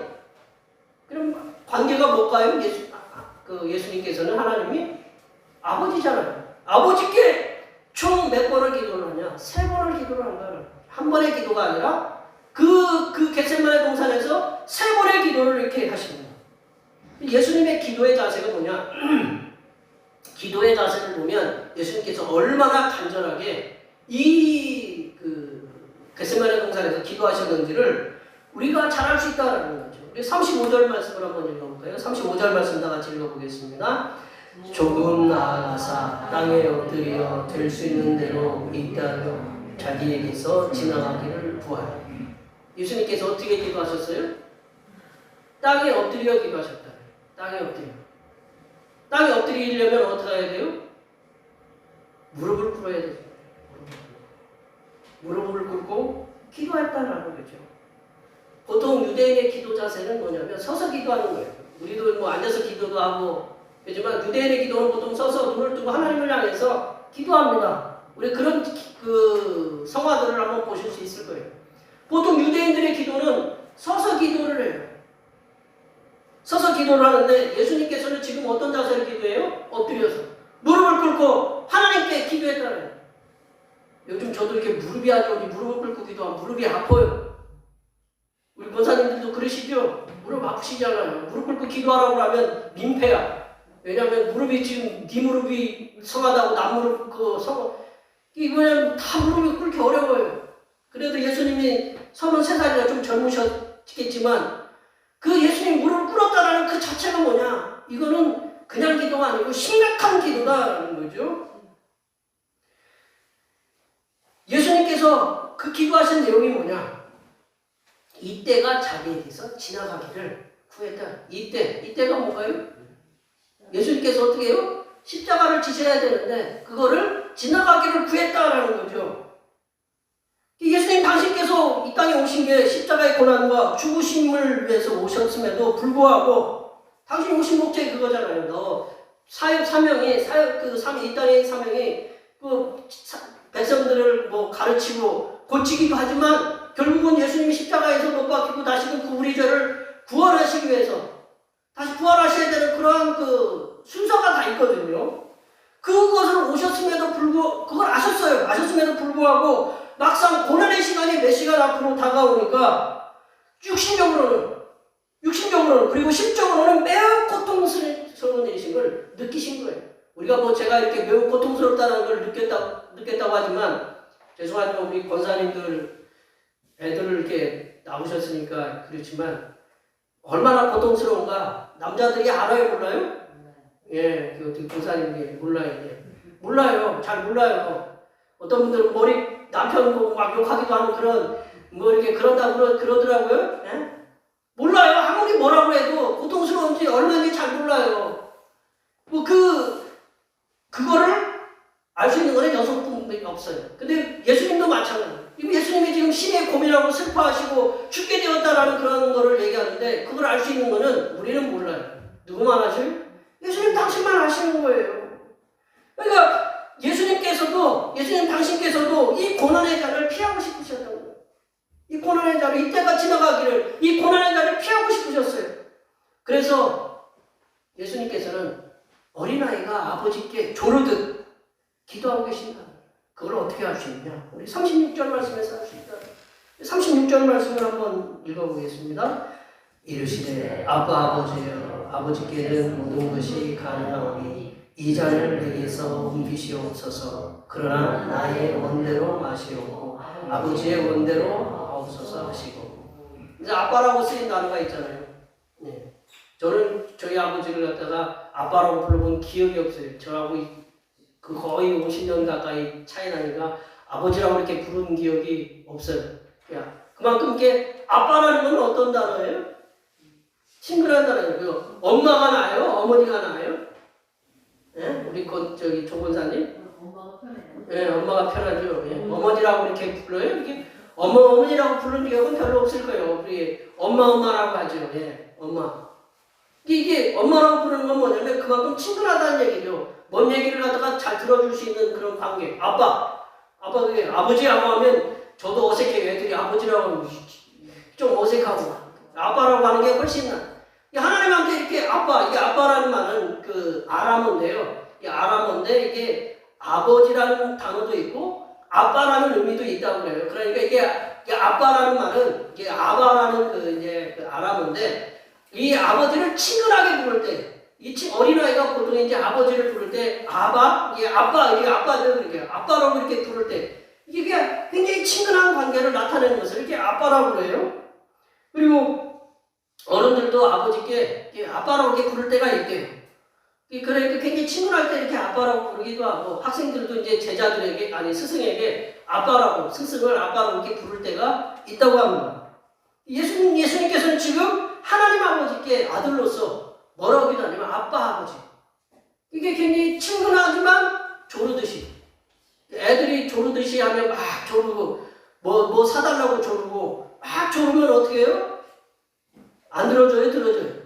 그럼 관계가 뭘까요? 예수님께서는 하나님이 아버지잖아요. 아버지께 총 몇 번을 기도를 하냐? 3번을 기도를 한다는. 한 번의 기도가 아니라 그 겟세마네 동산에서 3번의 기도를 이렇게 하십니다. 예수님의 기도의 자세가 뭐냐? 기도의 자세를 보면 예수님께서 얼마나 간절하게 겟세마네 동산에서 기도하셨는지를 우리가 잘 알 수 있다는 거죠. 우리 35절 말씀을 한번 읽어볼까요? 35절 말씀 다 같이 읽어보겠습니다. 조금 나아가사 땅에 엎드려 될 수 있는 대로 이따가 자기에게서 지나가기를 구하여. 예수님께서 어떻게 기도하셨어요? 땅에 엎드려 기도하셨다. 땅에 엎드려. 땅에 엎드리려면 어떻게 해야 돼요? 무릎을 꿇어야 되죠. 무릎을 꿇고 기도했다라는 거죠. 보통 유대인의 기도 자세는 뭐냐면 서서 기도하는 거예요. 우리도 뭐 앉아서 기도도 하고 그렇지만 유대인의 기도는 보통 서서 눈을 뜨고 하나님을 향해서 기도합니다. 우리 그런 성화들을 한번 보실 수 있을 거예요. 보통 유대인들의 기도는 서서 기도를 해요. 서서 기도를 하는데 예수님께서는 지금 어떤 자세를 기도해요? 엎드려서 무릎을 꿇고 하나님께 기도했다는. 요즘 저도 이렇게 무릎이 안 좋으니 무릎을 꿇고 기도하면 무릎이 아파요. 우리 권사님들도 그러시죠? 무릎 아프시잖아요. 무릎 꿇고 기도하라고 하면 민폐야. 왜냐하면 무릎이 지금 네 무릎이 성하다고 남 무릎 이거는 다 무릎이 꿇기 어려워요. 그래도 예수님이 33살이라 좀 젊으셨겠지만 그 예수님 무릎을 꿇었다라는 그 자체가 뭐냐? 이거는 그냥 기도가 아니고 심각한 기도다라는 거죠. 예수님께서 그 기도하신 내용이 뭐냐? 이때가 자기에게서 지나가기를 구했다. 이때가 뭔가요? 예수님께서 어떻게 해요? 십자가를 지셔야 되는데 그거를 지나가기를 구했다라는 거죠. 예수님 당신께서 이 땅에 오신 게 십자가의 고난과 죽으심을 위해서 오셨음에도 불구하고 당신이 오신 목적이 그거잖아요. 너 사역 사명이 이 땅의 사명이 백성들을 가르치고 고치기도 하지만 결국은 예수님이 십자가에서 못 박히고 다시금 그 우리 죄를 구원하시기 위해서 다시 부활하셔야 되는 그러한 순서가 다 있거든요. 그것을 오셨음에도 불구하고 그걸 아셨어요. 아셨음에도 불구하고 막상 고난의 시간이 몇 시간 앞으로 다가오니까 육신적으로는 그리고 심적으로는 매우 고통스러운 일이신 걸 느끼신 거예요. 우리가 제가 이렇게 매우 고통스럽다는 걸 느꼈다고 하지만 죄송하지만 우리 권사님들 애들을 이렇게 나오셨으니까 그렇지만 얼마나 고통스러운가 남자들이 알아요 몰라요? 예, 그 권사님들이 몰라요. 잘 몰라요. 어떤 분들은 남편 보고 막 욕하기도 하는 이렇게 그런다고 그러더라고요. 예? 몰라요. 아무리 뭐라고 해도 고통스러운지 얼마인지 잘 몰라요. 그거를 알 수 있는 거는 여성뿐이 없어요. 근데 예수님도 마찬가지예요. 예수님이 지금 심히 고민하고 슬퍼하시고 죽게 되었다라는 그런 거를 얘기하는데 그걸 알 수 있는 거는 우리는 몰라요. 누구만 아셔요? 예수님 당신만 아시는 거예요. 그러니까 예수님 당신께서도 이 고난의 자를 피하고 싶으셨던 거예요. 이 고난의 자를 이때가 지나가기를 이 고난의 자를 피하고 싶으셨어요. 그래서 예수님께서는 어린아이가 아버지께 조르듯 기도하고 계신다. 그걸 어떻게 할 수 있냐? 우리 36절 말씀에서 할 수 있다. 36절 말씀을 한번 읽어보겠습니다. 이르시되 아빠 아버지여 아버지께는 모든 것이 가능하오니 이 잔을 내게서 옮기시옵소서. 그러나 나의 원대로 마시옵고 아버지의 원대로 하옵소서 하시고. 이제 아빠라고 쓰인 단어가 있잖아요. 네. 저는 저희 아버지를 갖다가 아빠라고 불러본 기억이 없어요. 저하고 그 거의 50년 가까이 차이 나니까 아버지라고 이렇게 부른 기억이 없어요. 야, 그만큼 이게 아빠라는 건 어떤 단어예요? 친근한 단어예요. 그 엄마가 나아요? 어머니가 나아요? 예? 우리 저기 조건사님? 엄마가 편해요. 예, 엄마가 편하죠. 예. 어머니라고 이렇게 불러요. 이렇게 어머니라고 부르는 기억은 별로 없을 거예요. 우리 엄마라고 하죠. 예, 엄마. 이게 엄마라고 부르는 건 뭐냐면 그만큼 친근하다는 얘기죠. 뭔 얘기를 하다가 잘 들어줄 수 있는 그런 관계. 아빠 그게 아버지라고 하면 저도 어색해요. 애들이 아버지라고 하면 좀 어색하고 아빠라고 하는 게 훨씬 나. 하나님한테 이렇게 이게 아빠라는 말은 그 아람어인데요. 이 아람어인데 이게 아버지라는 단어도 있고 아빠라는 의미도 있다고 그래요. 그러니까 이게 아빠라는 말은 이게 아바라는 그 아람어인데 이 아버지를 친근하게 부를 때, 이 어린아이가 보통 이제 아버지를 부를 때 아바, 이게 아빠들 이렇게 아빠라고 이렇게 부를 때 이게 굉장히 친근한 관계를 나타내는 것을 이렇게 아빠라고 그래요. 그리고 어른들도 아버지께 아빠라고 이렇게 부를 때가 있대요. 그러니까 굉장히 친근할 때 이렇게 아빠라고 부르기도 하고 학생들도 이제 제자들에게 스승에게 스승을 아빠라고 이렇게 부를 때가 있다고 합니다. 예수님께서는 지금 하나님 아버지께 아들로서 뭐라고 기도하냐면 아빠 아버지. 이게 굉장히 친근하지만 조르듯이. 애들이 조르듯이 하면 막 조르고 뭐 사달라고 조르고 막 조르면 어떻게 해요? 안 들어줘요? 들어줘요?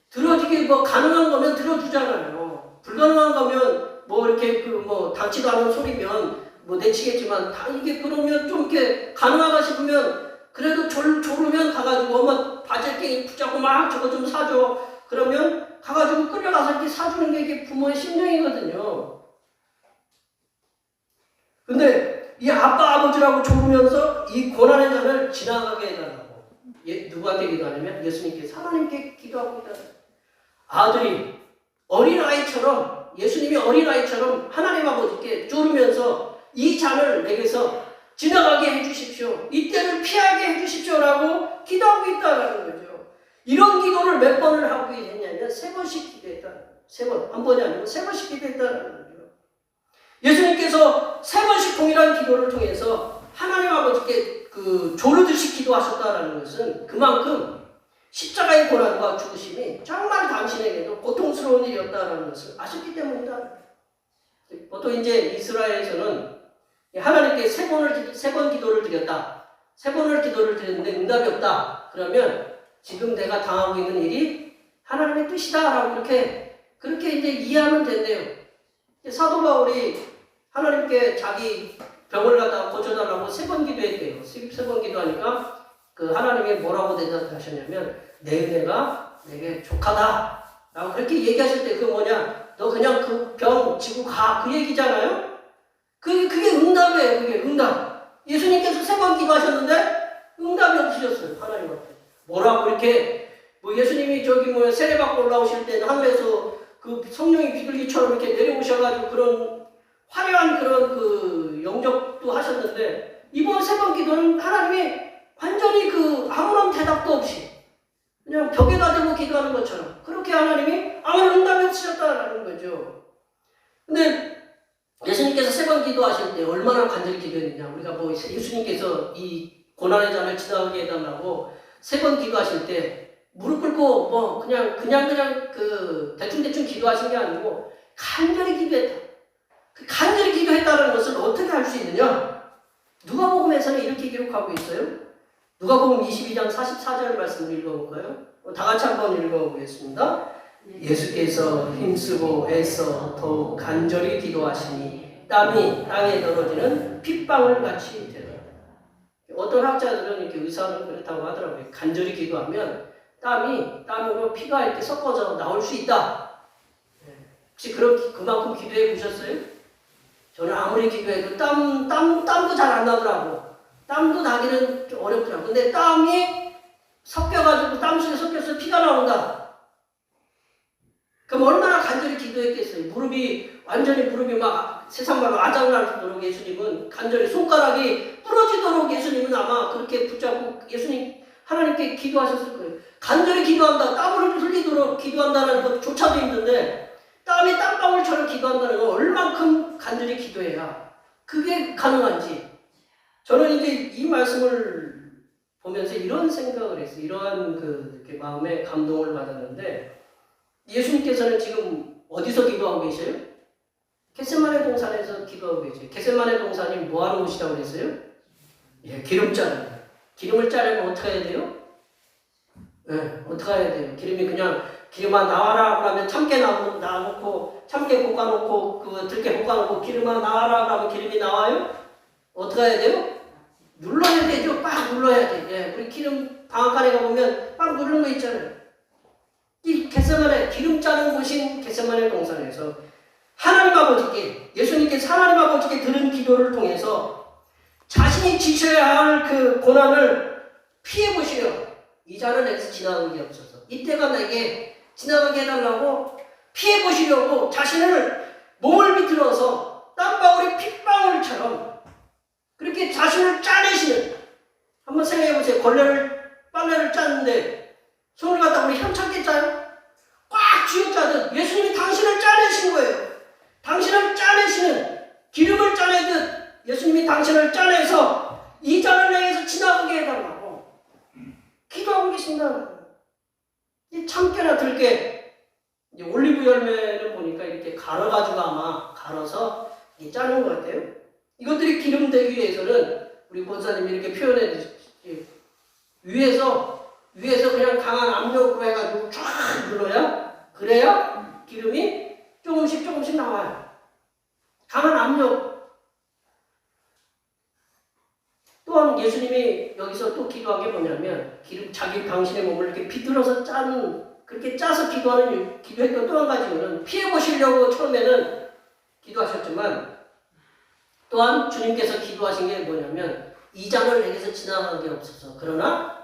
들어주기 뭐 가능한 거면 들어주잖아요. 불가능한 거면 뭐 이렇게 닿지도 않은 소리면 뭐 내치겠지만 이게 그러면 좀 이렇게 가능하다 싶으면 그래도 조르면 가가지고 엄마 바지깽이 붙잡고 막 저거 좀 사줘. 그러면 가가지고 끌려가서 이렇게 사주는 게 이게 부모의 심정이거든요. 근데 이 아버지라고 조르면서 이 고난의 잔을 지나가게 해달라고. 누구한테 기도하냐면 예수님께서 하나님께 기도하고 있다. 아들이 어린아이처럼 예수님이 어린아이처럼 하나님 아버지께 조르면서 이 잔을 내게서 지나가게 해주십시오. 이때를 피하게 해주십시오라고 기도하고 있다는 거죠. 이런 기도를 몇 번을 하고 있냐면 3번씩 기도했다는 거예요. 3번. 한 번이 아니고 3번씩 기도했다는 거죠. 예수님께서 3번씩 동일한 기도를 통해서 하나님 아버지께 조르듯이 기도하셨다는 것은 그만큼 십자가의 고난과 죽으심이 정말 당신에게도 고통스러운 일이었다는 것을 아셨기 때문이다. 보통 이제 이스라엘에서는 하나님께 3번 기도를 드렸다. 3번을 기도를 드렸는데 응답이 없다. 그러면 지금 내가 당하고 있는 일이 하나님의 뜻이다라고 그렇게 이제 이해하면 된대요. 사도 바울이 하나님께 자기 병을 갖다가 고쳐달라고 3번 기도했대요. 3번 기도하니까 하나님이 뭐라고 대답하셨냐면 내 은혜가 내게 족하다 라고 그렇게 얘기하실 때 그게 뭐냐? 너 그냥 그 병 지고 가. 그 얘기잖아요? 그게 응답이에요. 그게 응답. 예수님께서 3번 기도하셨는데 응답이 없으셨어요. 하나님한테. 뭐라고 이렇게 예수님이 세례받고 올라오실 때는 하늘에서 성령이 비둘기처럼 이렇게 내려오셔가지고 그런 화려한 그런 영접도 하셨는데 이번 3번 기도는 하나님이 완전히 아무런 대답도 없이 그냥 벽에다 대고 기도하는 것처럼 그렇게 하나님이 아무런 응답이 없으셨다는 거죠. 근데 예수님께서 3번 기도하실 때 얼마나 간절히 기도했느냐. 우리가 예수님께서 이 고난의 잔을 지나가게 해달라고 3번 기도하실 때 무릎 꿇고 그냥 대충 기도하신 게 아니고 간절히 기도했다. 간절히 기도했다는 것을 어떻게 알 수 있느냐? 누가복음에서는 이렇게 기록하고 있어요. 누가복음 22장 44절 말씀을 읽어볼까요? 다 같이 한번 읽어보겠습니다. 예수께서 힘쓰고 애써 더욱 간절히 기도하시니 땀이 땅에 떨어지는 핏방울 같이 되더라. 어떤 학자들은 이렇게 의사는 그렇다고 하더라고요. 간절히 기도하면 땀으로 피가 이렇게 섞어져 나올 수 있다. 혹시 그만큼 기도해 보셨어요? 저는 아무리 기도해도 땀도 잘 안 나더라고. 땀도 나기는 좀 어렵더라고. 근데 땀이 섞여가지고 땀 속에 섞여서 피가 나온다. 그럼 얼마나 간절히 기도했겠어요? 무릎이 막 세상 말로 아작날 도록 예수님은 간절히 손가락이 부러지도록 예수님은 아마 그렇게 붙잡고 하나님께 기도하셨을 거예요. 간절히 기도한다. 땀을 흘리도록 기도한다는 것조차도 힘든데 땀이 땀방울처럼 기도한다는 건 얼만큼 간절히 기도해야 그게 가능한지 저는 이제 이 말씀을 보면서 이런 생각을 했어요. 이러한 이렇게 마음에 감동을 받았는데 예수님께서는 지금 어디서 기도하고 계셔요? 겟세마네 동산에서 기도하고 계세요. 겟세마네 동산이 뭐 하는 곳이라고 그랬어요? 예, 기름 자르는. 기름을 자르면 어떻게 해야 돼요? 예, 어떻게 해야 돼요? 기름아 나와라 그러면 참깨 놔놓고 참깨 볶아놓고 들깨 볶아놓고 기름아 나와라 그러면 기름이 나와요? 어떻게 해야 돼요? 눌러야 되죠. 빡 눌러야 돼. 예, 우리 기름 방앗간에 가보면 빡 누르는 거 있잖아요. 이 겟세마네 기름 짜는 곳인 겟세마네 동산에서 하나님 아버지께 예수님께서 하나님 아버지께 들은 기도를 통해서 자신이 지셔야 할 그 고난을 피해 보시려 이 잔을 내게서 지나가게 없어서 이때가 내게 지나가게 해달라고 피해 보시려고 자신을 몸을 비틀어서 땀방울이 핏방울처럼 그렇게 자신을 짜내시는 한번 생각해 보세요. 빨래를 짜는데 손을 갖다 우리 현찮게 짜요? 꽉 쥐어짜듯 예수님이 당신을 짜내신 거예요. 당신을 짜내시는 기름을 짜내듯 예수님이 당신을 짜내서 이 잔을 내게서 지나가게 해달라고 기도하고 계신다. 이 참깨나 들깨 이제 올리브 열매를 보니까 이렇게 갈아가지고 아마 갈아서 이게 짜는 것 같아요. 이것들이 기름 되기 위해서는 우리 권사님이 이렇게 표현해 주시지 위에서 그냥 강한 압력으로 해가지고 쫙 눌러야 그래야 기름이 조금씩 나와요. 강한 압력. 또한 예수님이 여기서 또 기도한 게 뭐냐면 당신의 몸을 이렇게 비틀어서 그렇게 짜서 기도했던 또 한 가지는 피해 보시려고 처음에는 기도하셨지만 또한 주님께서 기도하신 게 뭐냐면 이 잔을 내게서 지나가게 없어서 그러나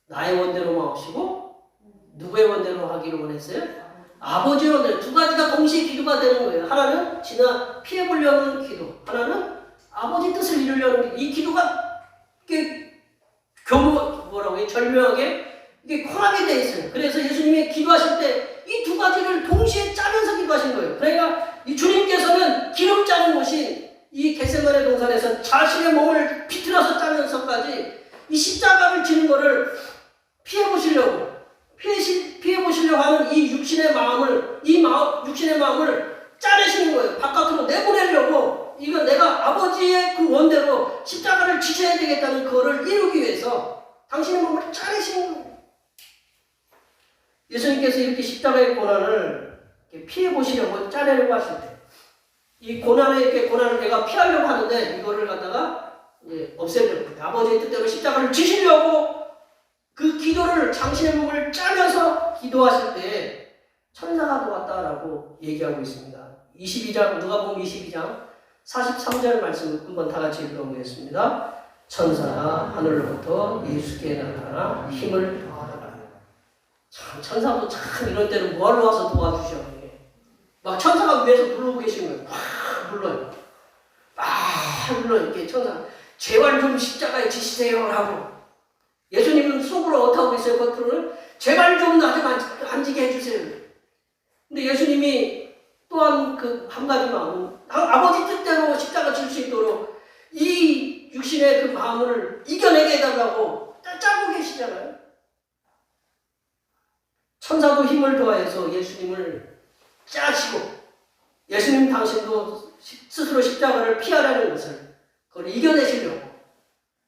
나의 원대로 마옵시고 누구의 원대로 하기를 원했어요? 아버지의 원대로. 두 가지가 동시에 기도가 되는 거예요. 하나는 피해 보려는 기도, 하나는 아버지 뜻을 이루려는 기도. 이 기도가 이게 절묘하게 이게 코하게 돼 있어요. 그래서 예수님이 기도하실 때 이 두 가지를 동시에 짜면서 기도하신 거예요. 그러니까 이 주님께서는 기름 짜는 곳인 이 겟세마네 동산에서 자신의 몸을 비틀어서 짜면서까지 이 십자가를 지는 것을 피해 보시려고 하는 이 육신의 마음을 짜내시는 거예요. 바깥으로 내보내려고 이거 내가 아버지의 그 원대로 십자가를 지셔야 되겠다는 그거를 이루기 위해서 당신의 몸을 짜내시는 거예요. 예수님께서 이렇게 십자가의 고난을 피해 보시려고 짜내려고 하실 때 이 고난을 내가 피하려고 하는데 이거를 갖다가 없애려고 아버지의 뜻대로 십자가를 지시려고 그 기도를 당신의 몸을 짜면서 기도하실 때 천사가 도왔다라고 얘기하고 있습니다. 22장 누가복음 22장 43절 말씀을 한번 다 같이 읽어보겠습니다. 천사가 하늘로부터 예수께 나타나 힘을 더하더라. 참 천사도 참 이런 때는 뭐하러 와서 도와주셔. 막 천사가 위에서 부르고 계신 거예요. 막 불러요. 막 불러 이렇게 천사 제발 좀 십자가에 지시세요 라고. 예수님은 속으로 어떻게 하고 있어요? 겉으로는 제발 좀 나 좀 앉게 해주세요. 근데 예수님이 또한 그 한 가지 마음은 아버지 뜻대로 십자가 질 수 있도록 이 육신의 그 마음을 이겨내게 해달라고 짜고 계시잖아요. 천사도 힘을 더해서 예수님을 짜시고 예수님 당신도 스스로 십자가를 피하려는 것을 그걸 이겨내시려고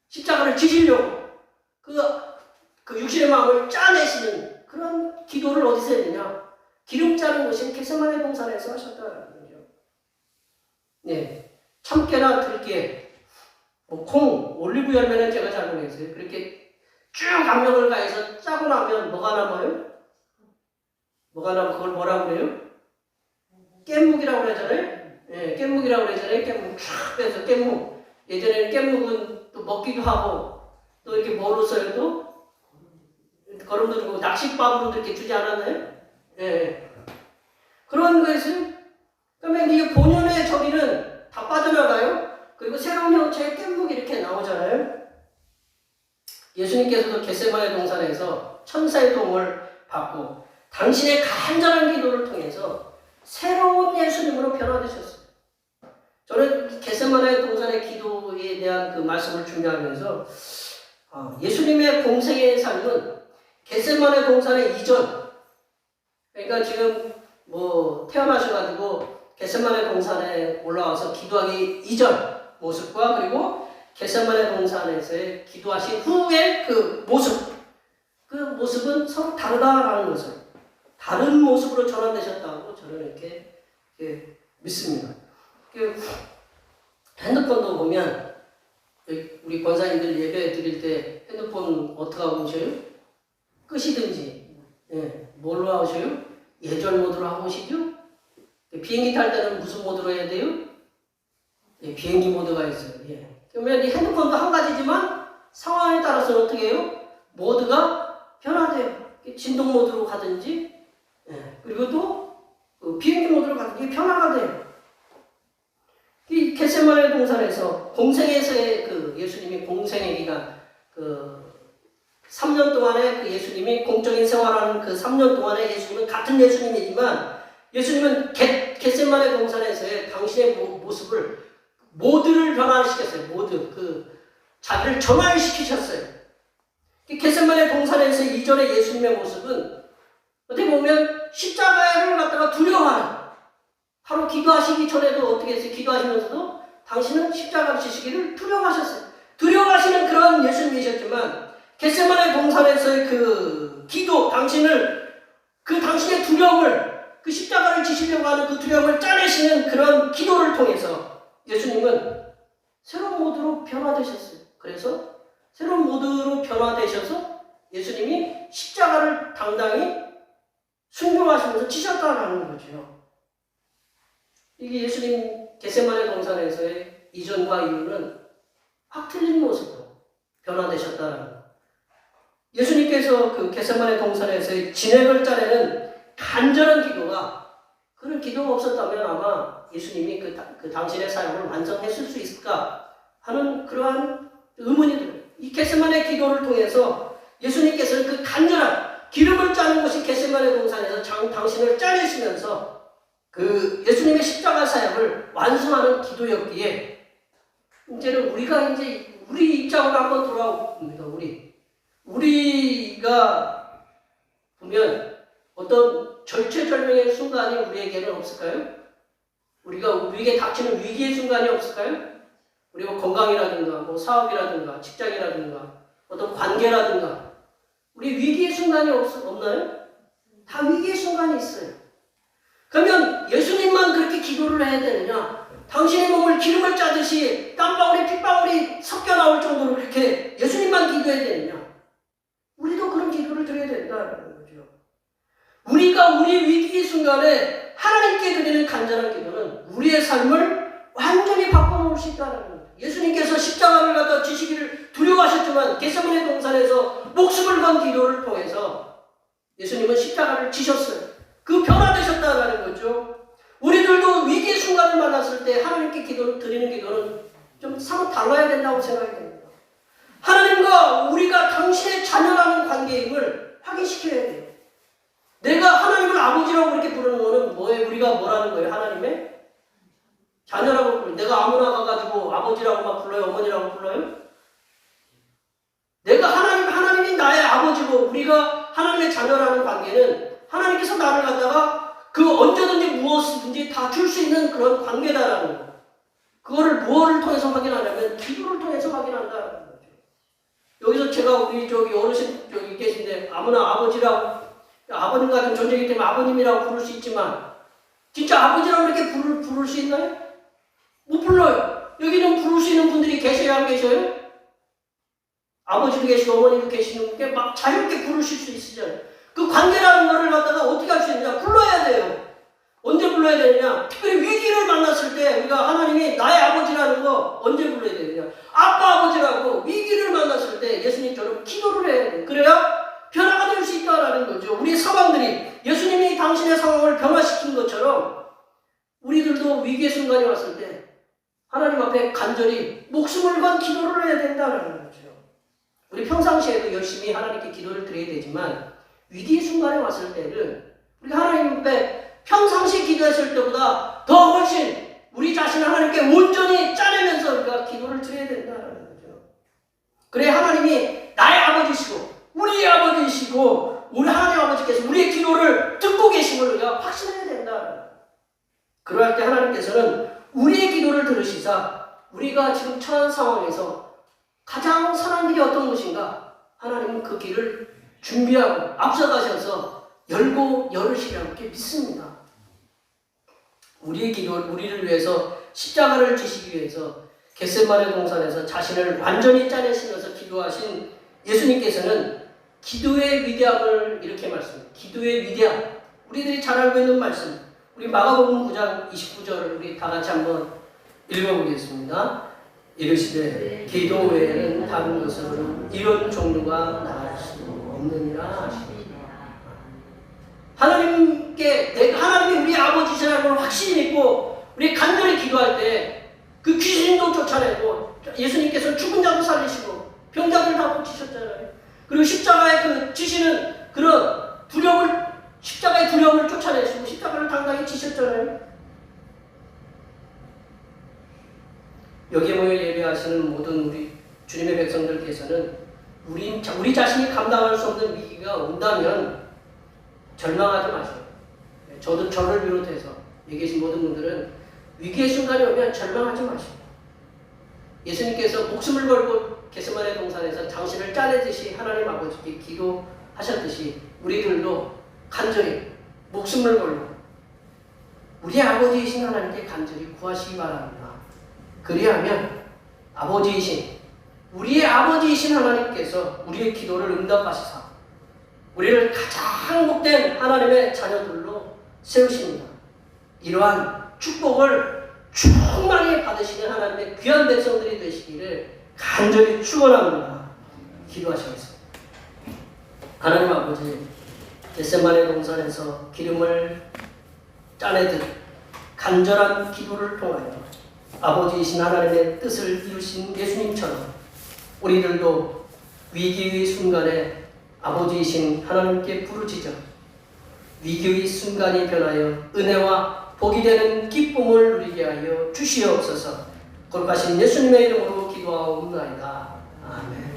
십자가를 지시려고 그 육신의 마음을 짜내시는 그런 기도를 어디서 했느냐? 기름 짜는 것이 겟세마네 동산에서 하셨다는 거죠. 네, 참깨나 들깨, 콩, 올리브 열매는 제가 잘 모르겠어요. 그렇게 쭉 압력을 가해서 짜고 나면 뭐가 남아요? 그걸 뭐라고 그래요? 깻묵이라고 그러잖아요. 예, 깻묵이라고 그러잖아요. 깻묵 쫙 빼서 깻묵. 예전에는 깻묵은 또 먹기도 하고 또 이렇게 뭐로 써요 또? 거름도 주고 낚싯밥으로도 이렇게 주지 않았나요? 예. 그런 것을 그러면 이게 본연의 저기는 다 빠져나가요. 그리고 새로운 형체의 깻묵이 이렇게 나오잖아요. 예수님께서도 겟세마네 동산에서 천사의 도움을 받고 당신의 간절한 기도를 통해서 새로운 예수님으로 변화되셨어요. 저는 겟세마네 동산의 기도에 대한 그 말씀을 준비하면서 예수님의 공생의 삶은 겟세마네 동산의 이전, 그러니까 지금 뭐 태어나셔가지고 겟세마네 동산에 올라와서 기도하기 이전 모습과 그리고 겟세마네 동산에서의 기도하신 후의 그 모습은 서로 다르다라는 것을, 다른 모습으로 전환되셨다고 저는 이렇게 믿습니다. 핸드폰도 보면 우리 권사님들 예배 드릴 때 핸드폰 어떻게 하고 오셔요? 끄시든지, 뭘로 하셔요? 예절 모드로 하고 오시죠? 비행기 탈 때는 무슨 모드로 해야 돼요? 비행기 모드가 있어요. 그러면 이 핸드폰도 한 가지지만 상황에 따라서는 어떻게 해요? 모드가 변화돼요. 진동 모드로 가든지, 그리고 또 비행기 모드로 가든지 변화가 돼요. 이 겟세마네 동산에서 공생에서의 그 예수님이 공생의 기간, 그 3년 동안에 그 예수님이 공적인 생활하는 그 3년 동안에 예수님은 같은 예수님이지만 예수님은 겟세마네 동산에서의 당신의 모습을 모두를 변화시켰어요. 모두 자기를 전환시키셨어요. 겟세마네 동산에서 이전의 예수님의 모습은 어떻게 보면 십자가를 갖다가 두려워하는, 바로 기도하시기 전에도 어떻게 했어요? 기도하시면서도 당신은 십자가를 지시기를 두려워하셨어요. 두려워하시는 그런 예수님이셨지만 겟세마네 동산에서의 그 기도, 당신의 두려움을, 그 십자가를 지시려고 하는 그 두려움을 짜내시는 그런 기도를 통해서 예수님은 새로운 모드로 변화되셨어요. 그래서 새로운 모드로 변화되셔서 예수님이 십자가를 당당히 순종하시면서 지셨다라는 거죠. 이게 예수님 겟세마네 동산에서의 이전과 이후는 확 틀린 모습으로 변화되셨다는 거예요. 예수님께서 그 겟세마네 동산에서의 진액을 짜내는 간절한 기도가, 그런 기도가 없었다면 아마 예수님이 그 당신의 사역을 완성했을 수 있을까 하는 그러한 의문이 들어요. 이 겟세마네 기도를 통해서 예수님께서는 그 간절한 기름을 짜는 것이 겟세마네 동산에서 당신을 짜내시면서 그 예수님의 십자가 사역을 완성하는 기도였기에, 이제는 우리 입장으로 한번 돌아옵니다. 우리가 보면 어떤 절체절명의 순간이 우리에게는 없을까요? 우리에게 닥치는 위기의 순간이 없을까요? 우리가 건강이라든가 뭐 사업이라든가 직장이라든가 어떤 관계라든가 우리 위기의 순간이 없나요? 다 위기의 순간이 있어요. 그러면 예수님만 그렇게 기도를 해야 되느냐? 당신의 몸을 기름을 짜듯이 땀방울이 핏방울이 섞여 나올 정도로 그렇게 예수님만 기도해야 되느냐? 우리도 그런 기도를 드려야 된다는 거죠. 우리가 우리 위기의 순간에 하나님께 드리는 간절한 기도는 우리의 삶을 완전히 바꿔놓을 수 있다는 거예요. 예수님께서 십자가를 갖다 지시기를 두려워하셨지만 겟세마네 동산에서 목숨을 건 기도를 통해서 예수님은 십자가를 지셨어요. 그 변화되셨다는 거죠. 우리들도 위기의 순간을 만났을 때 하나님께 드리는 기도는 좀 사뭇 달라야 된다고 생각이 됩니다. 하나님과 우리가 당신의 자녀라는 관계임을 확인시켜야 돼요. 내가 하나님을 아버지라고 그렇게 부르는 거는 뭐예요? 우리가 뭐라는 거예요? 하나님의 자녀라고 불러요. 내가 아무나 가가지고 아버지라고만 불러요? 어머니라고 불러요? 내가 하나님이 나의 아버지고 우리가 하나님의 자녀라는 관계는 하나님께서 나를 갖다가 언제든지 무엇이든지 다 줄 수 있는 그런 관계다라는 거. 그거를 무엇을 통해서 확인하냐면 기도를 통해서 확인한다는 거죠. 여기서 제가 우리 어르신 계신데 아무나 아버님 같은 존재이기 때문에 아버님이라고 부를 수 있지만 진짜 아버지라고 이렇게 부를 수 있나요? 못 불러요. 여기는 부를 수 있는 분들이 계셔요, 안 계셔요? 아버지도 계시고 어머니도 계시는 게 막 자유롭게 부르실 수 있으잖아요. 그 관계라는 거를 갖다가 어떻게 할 수 있느냐? 불러야 돼요. 언제 불러야 되느냐? 특별히 위기를 만났을 때 우리가 하나님이 나의 아버지라는 거 언제 불러야 되느냐? 아빠 아버지라고 위기를 만났을 때 예수님처럼 기도를 해야 돼요. 그래야 변화가 될 수 있다라는 거죠. 우리 상황들이 예수님이 당신의 상황을 변화시킨 것처럼 우리들도 위기의 순간이 왔을 때 하나님 앞에 간절히 목숨을 건 기도를 해야 된다는 거죠. 우리 평상시에도 열심히 하나님께 기도를 드려야 되지만 위기의 순간에 왔을 때는 우리가 하나님 앞에 평상시 기도했을 때보다 더 훨씬 우리 자신을 하나님께 온전히 짜내면서 우리가 기도를 드려야 된다는 거죠. 그래 하나님이 나의 아버지시고 우리의 아버지이시고 우리 하나님 아버지께서 우리의 기도를 듣고 계심을 우리가 확신해야 된다. 그러할 때 하나님께서는 우리의 기도를 들으시사 우리가 지금 처한 상황에서 가장 선한 길이 어떤 것인가 하나님은 그 길을 준비하고 앞서가셔서 열고 열으시라고 믿습니다. 우리의 기도, 우리를 위해서 십자가를 지시기 위해서 겟세마네 동산에서 자신을 완전히 짜내시면서 기도하신 예수님께서는 기도의 위대함을 이렇게 말씀합니다. 기도의 위대함. 우리들이 잘 알고 있는 말씀. 우리 마가복음 9장 29절을 우리 다 같이 한번 읽어보겠습니다. 이르시되 기도 외에는 다른 것으로는 이런 종류가 나을 수 없느니라 하시니라. 하나님이 우리 아버지시라는 걸 확신이 믿고 우리 간절히 기도할 때 그 귀신도 쫓아내고 예수님께서 죽은 자도 살리시고 병자들 다 고치셨잖아요. 그리고 십자가의 그 지시는 그런 십자가의 두려움을 쫓아내시고 십자가를 당당히 지셨잖아요. 여기에 모여 예배하시는 모든 우리 주님의 백성들께서는 우리 자신이 감당할 수 없는 위기가 온다면 절망하지 마세요. 저를 비롯해서 여기 계신 모든 분들은 위기의 순간이 오면 절망하지 마시고 예수님께서 목숨을 걸고 겟세마네 동산에서 당신을 짜내듯이 하나님 아버지께 기도하셨듯이 우리들도 간절히 목숨을 걸고 우리 아버지이신 하나님께 간절히 구하시기 바랍니다. 그리하면 우리의 아버지이신 하나님께서 우리의 기도를 응답하시사 우리를 가장 복된 하나님의 자녀들로 세우십니다. 이러한 축복을 충만히 받으시는 하나님의 귀한 백성들이 되시기를 간절히 축원합니다. 기도하시겠습니다. 하나님 아버지, 겟세마네 동산에서 기름을 짜내듯 간절한 기도를 통하여 아버지이신 하나님의 뜻을 이루신 예수님처럼 우리들도 위기의 순간에 아버지이신 하나님께 부르짖어 위기의 순간이 변하여 은혜와 복이 되는 기쁨을 누리게 하여 주시옵소서. 거룩하신 예수님의 이름으로 기도하옵나이다. 아멘.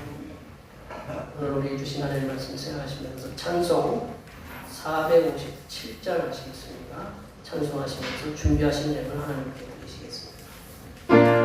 오늘 우리 주신 하나님의 말씀 생각하시면서 찬송 457절 하시겠습니다. 찬송하시면서 준비하신 예물 하나님께 드리시겠습니다. 나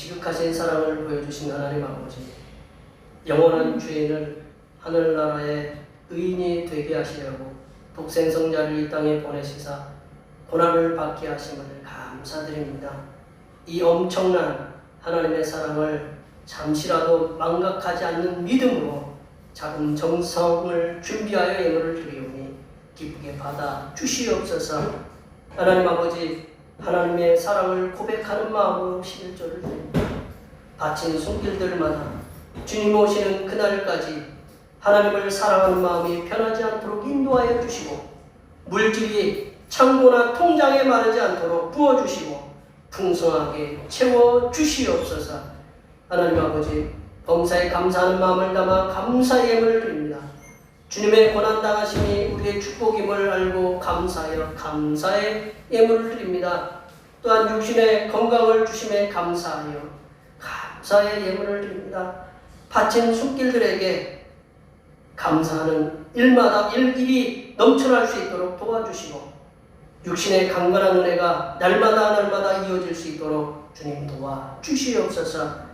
지극하신 사랑을 보여주신 하나님 아버지, 영원한 죄인을 하늘나라의 의인이 되게 하시려고 독생성자를 이 땅에 보내시사 고난을 받게 하심을 감사드립니다. 이 엄청난 하나님의 사랑을 잠시라도 망각하지 않는 믿음으로 작은 정성을 준비하여 예물을 드리오니 기쁘게 받아 주시옵소서. 하나님 아버지, 하나님의 사랑을 고백하는 마음으로 11조를 드립니다. 바친 손길들마다 주님 오시는 그날까지 하나님을 사랑하는 마음이 변하지 않도록 인도하여 주시고, 물질이 창고나 통장에 마르지 않도록 부어주시고 풍성하게 채워주시옵소서. 하나님 아버지, 범사에 감사하는 마음을 담아 감사의 예물을 드립니다. 주님의 고난당하심이 우리의 축복임을 알고 감사하여 감사의 예물을 드립니다. 또한 육신의 건강을 주심에 감사하여 감사의 예물을 드립니다. 바친 손길들에게 감사하는 일마다 일이 넘쳐날 수 있도록 도와주시고, 육신의 강건한 은혜가 날마다 이어질 수 있도록 주님 도와주시옵소서.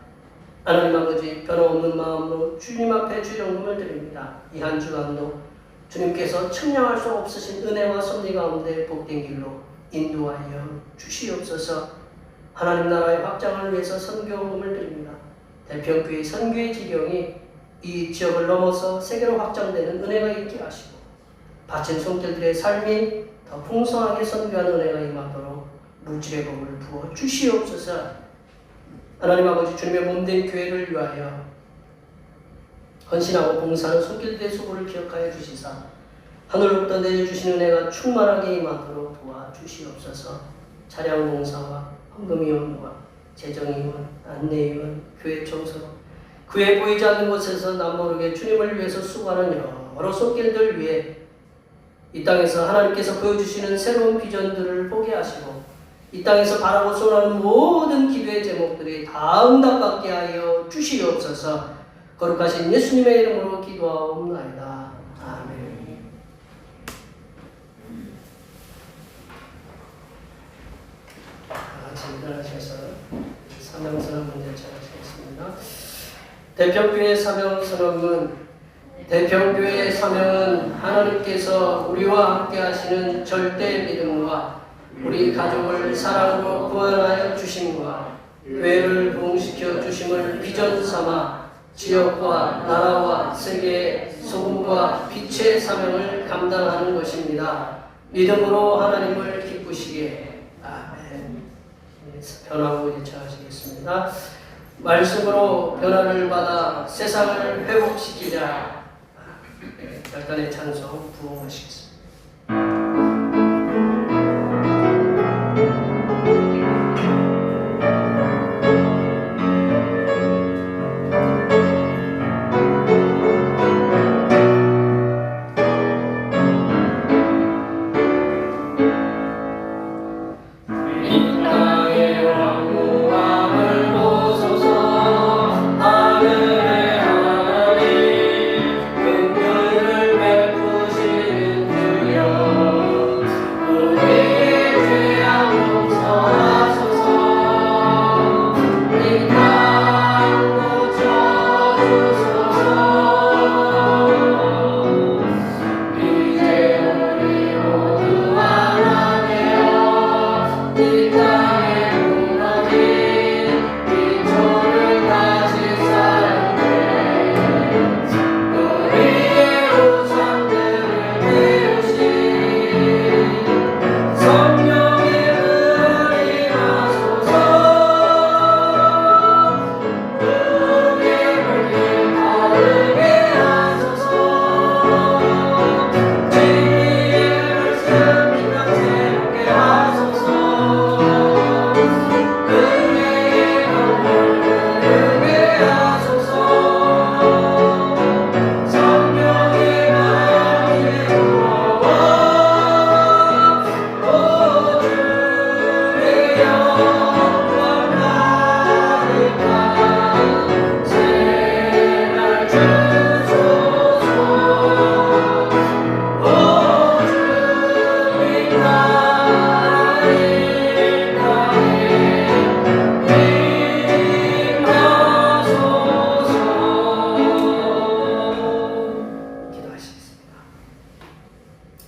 하나님 아버지, 변함없는 마음으로 주님 앞에 주정금을 드립니다. 이 한 주간도 주님께서 측량할 수 없으신 은혜와 섭리 가운데 복된 길로 인도하여 주시옵소서. 하나님 나라의 확장을 위해서 선교금을 드립니다. 대평교회 선교의 지경이 이 지역을 넘어서 세계로 확장되는 은혜가 있게 하시고, 바친 손길들의 삶이 더 풍성하게 선교하는 은혜가 임하도록 물질의 복을 부어 주시옵소서. 하나님 아버지, 주님의 몸된 교회를 위하여 헌신하고 봉사하는 손길들의 수고를 기억하여 주시사 하늘로부터 내려주신 은혜가 충만하게 임하도록 도와주시옵소서. 차량 봉사와 헌금위원과 재정위원, 안내위원, 교회 청소, 그에 보이지 않는 곳에서 남모르게 주님을 위해서 수고하는 여러 손길들 위해 이 땅에서 하나님께서 보여주시는 새로운 비전들을 보게 하시고, 이 땅에서 바라고 소원하는 모든 기도의 제목들이 다 응답받게 하여 주시옵소서. 거룩하신 예수님의 이름으로 기도하옵나이다. 아멘. 같이 일어나셔서 사명선언 문제 찾으시겠습니다. 대평교회 사명선언문. 대평교회의 사명은 하나님께서 우리와 함께 하시는 절대 믿음과 우리 가족을 사랑으로 구원하여 주심과 교회를 부흥시켜 주심을 비전 삼아 지역과 나라와 세계의 소금과 빛의 사명을 감당하는 것입니다. 믿음으로 하나님을 기쁘시게. 아멘. 변화로 예차하시겠습니다. 말씀으로 변화를 받아 세상을 회복시키자. 약간의 찬송 부흥하시겠습니다. 하늘의 하나님, 긍휼을 베푸시는 주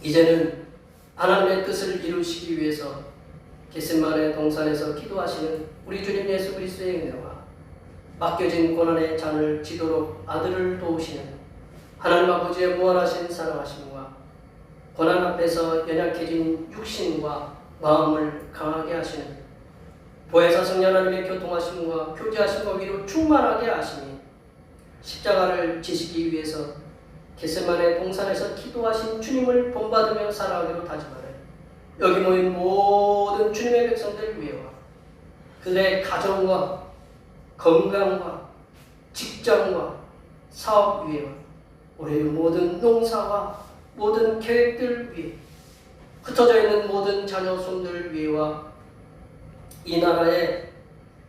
이제는 하나님의 뜻을 이루시기 위해서 겟세마네 동산에서 기도하시는 우리 주님 예수 그리스도의 은혜와 맡겨진 고난의 잔을 지도록 아들을 도우시는 하나님 아버지의 무한하신 사랑하심과 고난 앞에서 연약해진 육신과 마음을 강하게 하시는 보혜사 성령 하나님의 교통하심과 교제하심과 위로 충만하게 하시니 십자가를 지시기 위해서 겟세마네 동산에서 기도하신 주님을 본받으며 살아가기로 다짐하네. 여기 모인 모든 주님의 백성들 위해와 그들의 가정과 건강과 직장과 사업 위에와 우리의 모든 농사와 모든 계획들 위에 흩어져 있는 모든 자녀 손들 위에와 이 나라의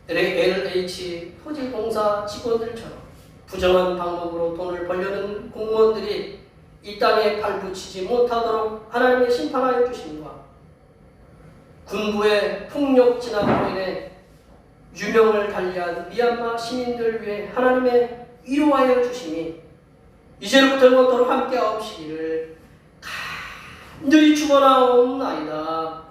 LH 토지공사 직원들처럼 부정한 방법으로 돈을 벌려는 공무원들이 이 땅에 발붙이지 못하도록 하나님의 심판하여 주심과 군부의 폭력 진압으로 인해 유명을 달리한 미얀마 시민들 위해 하나님의 위로하여 주심이 이제로부터 영원토록 함께 하옵시기를 간절히 축원하옵나이다.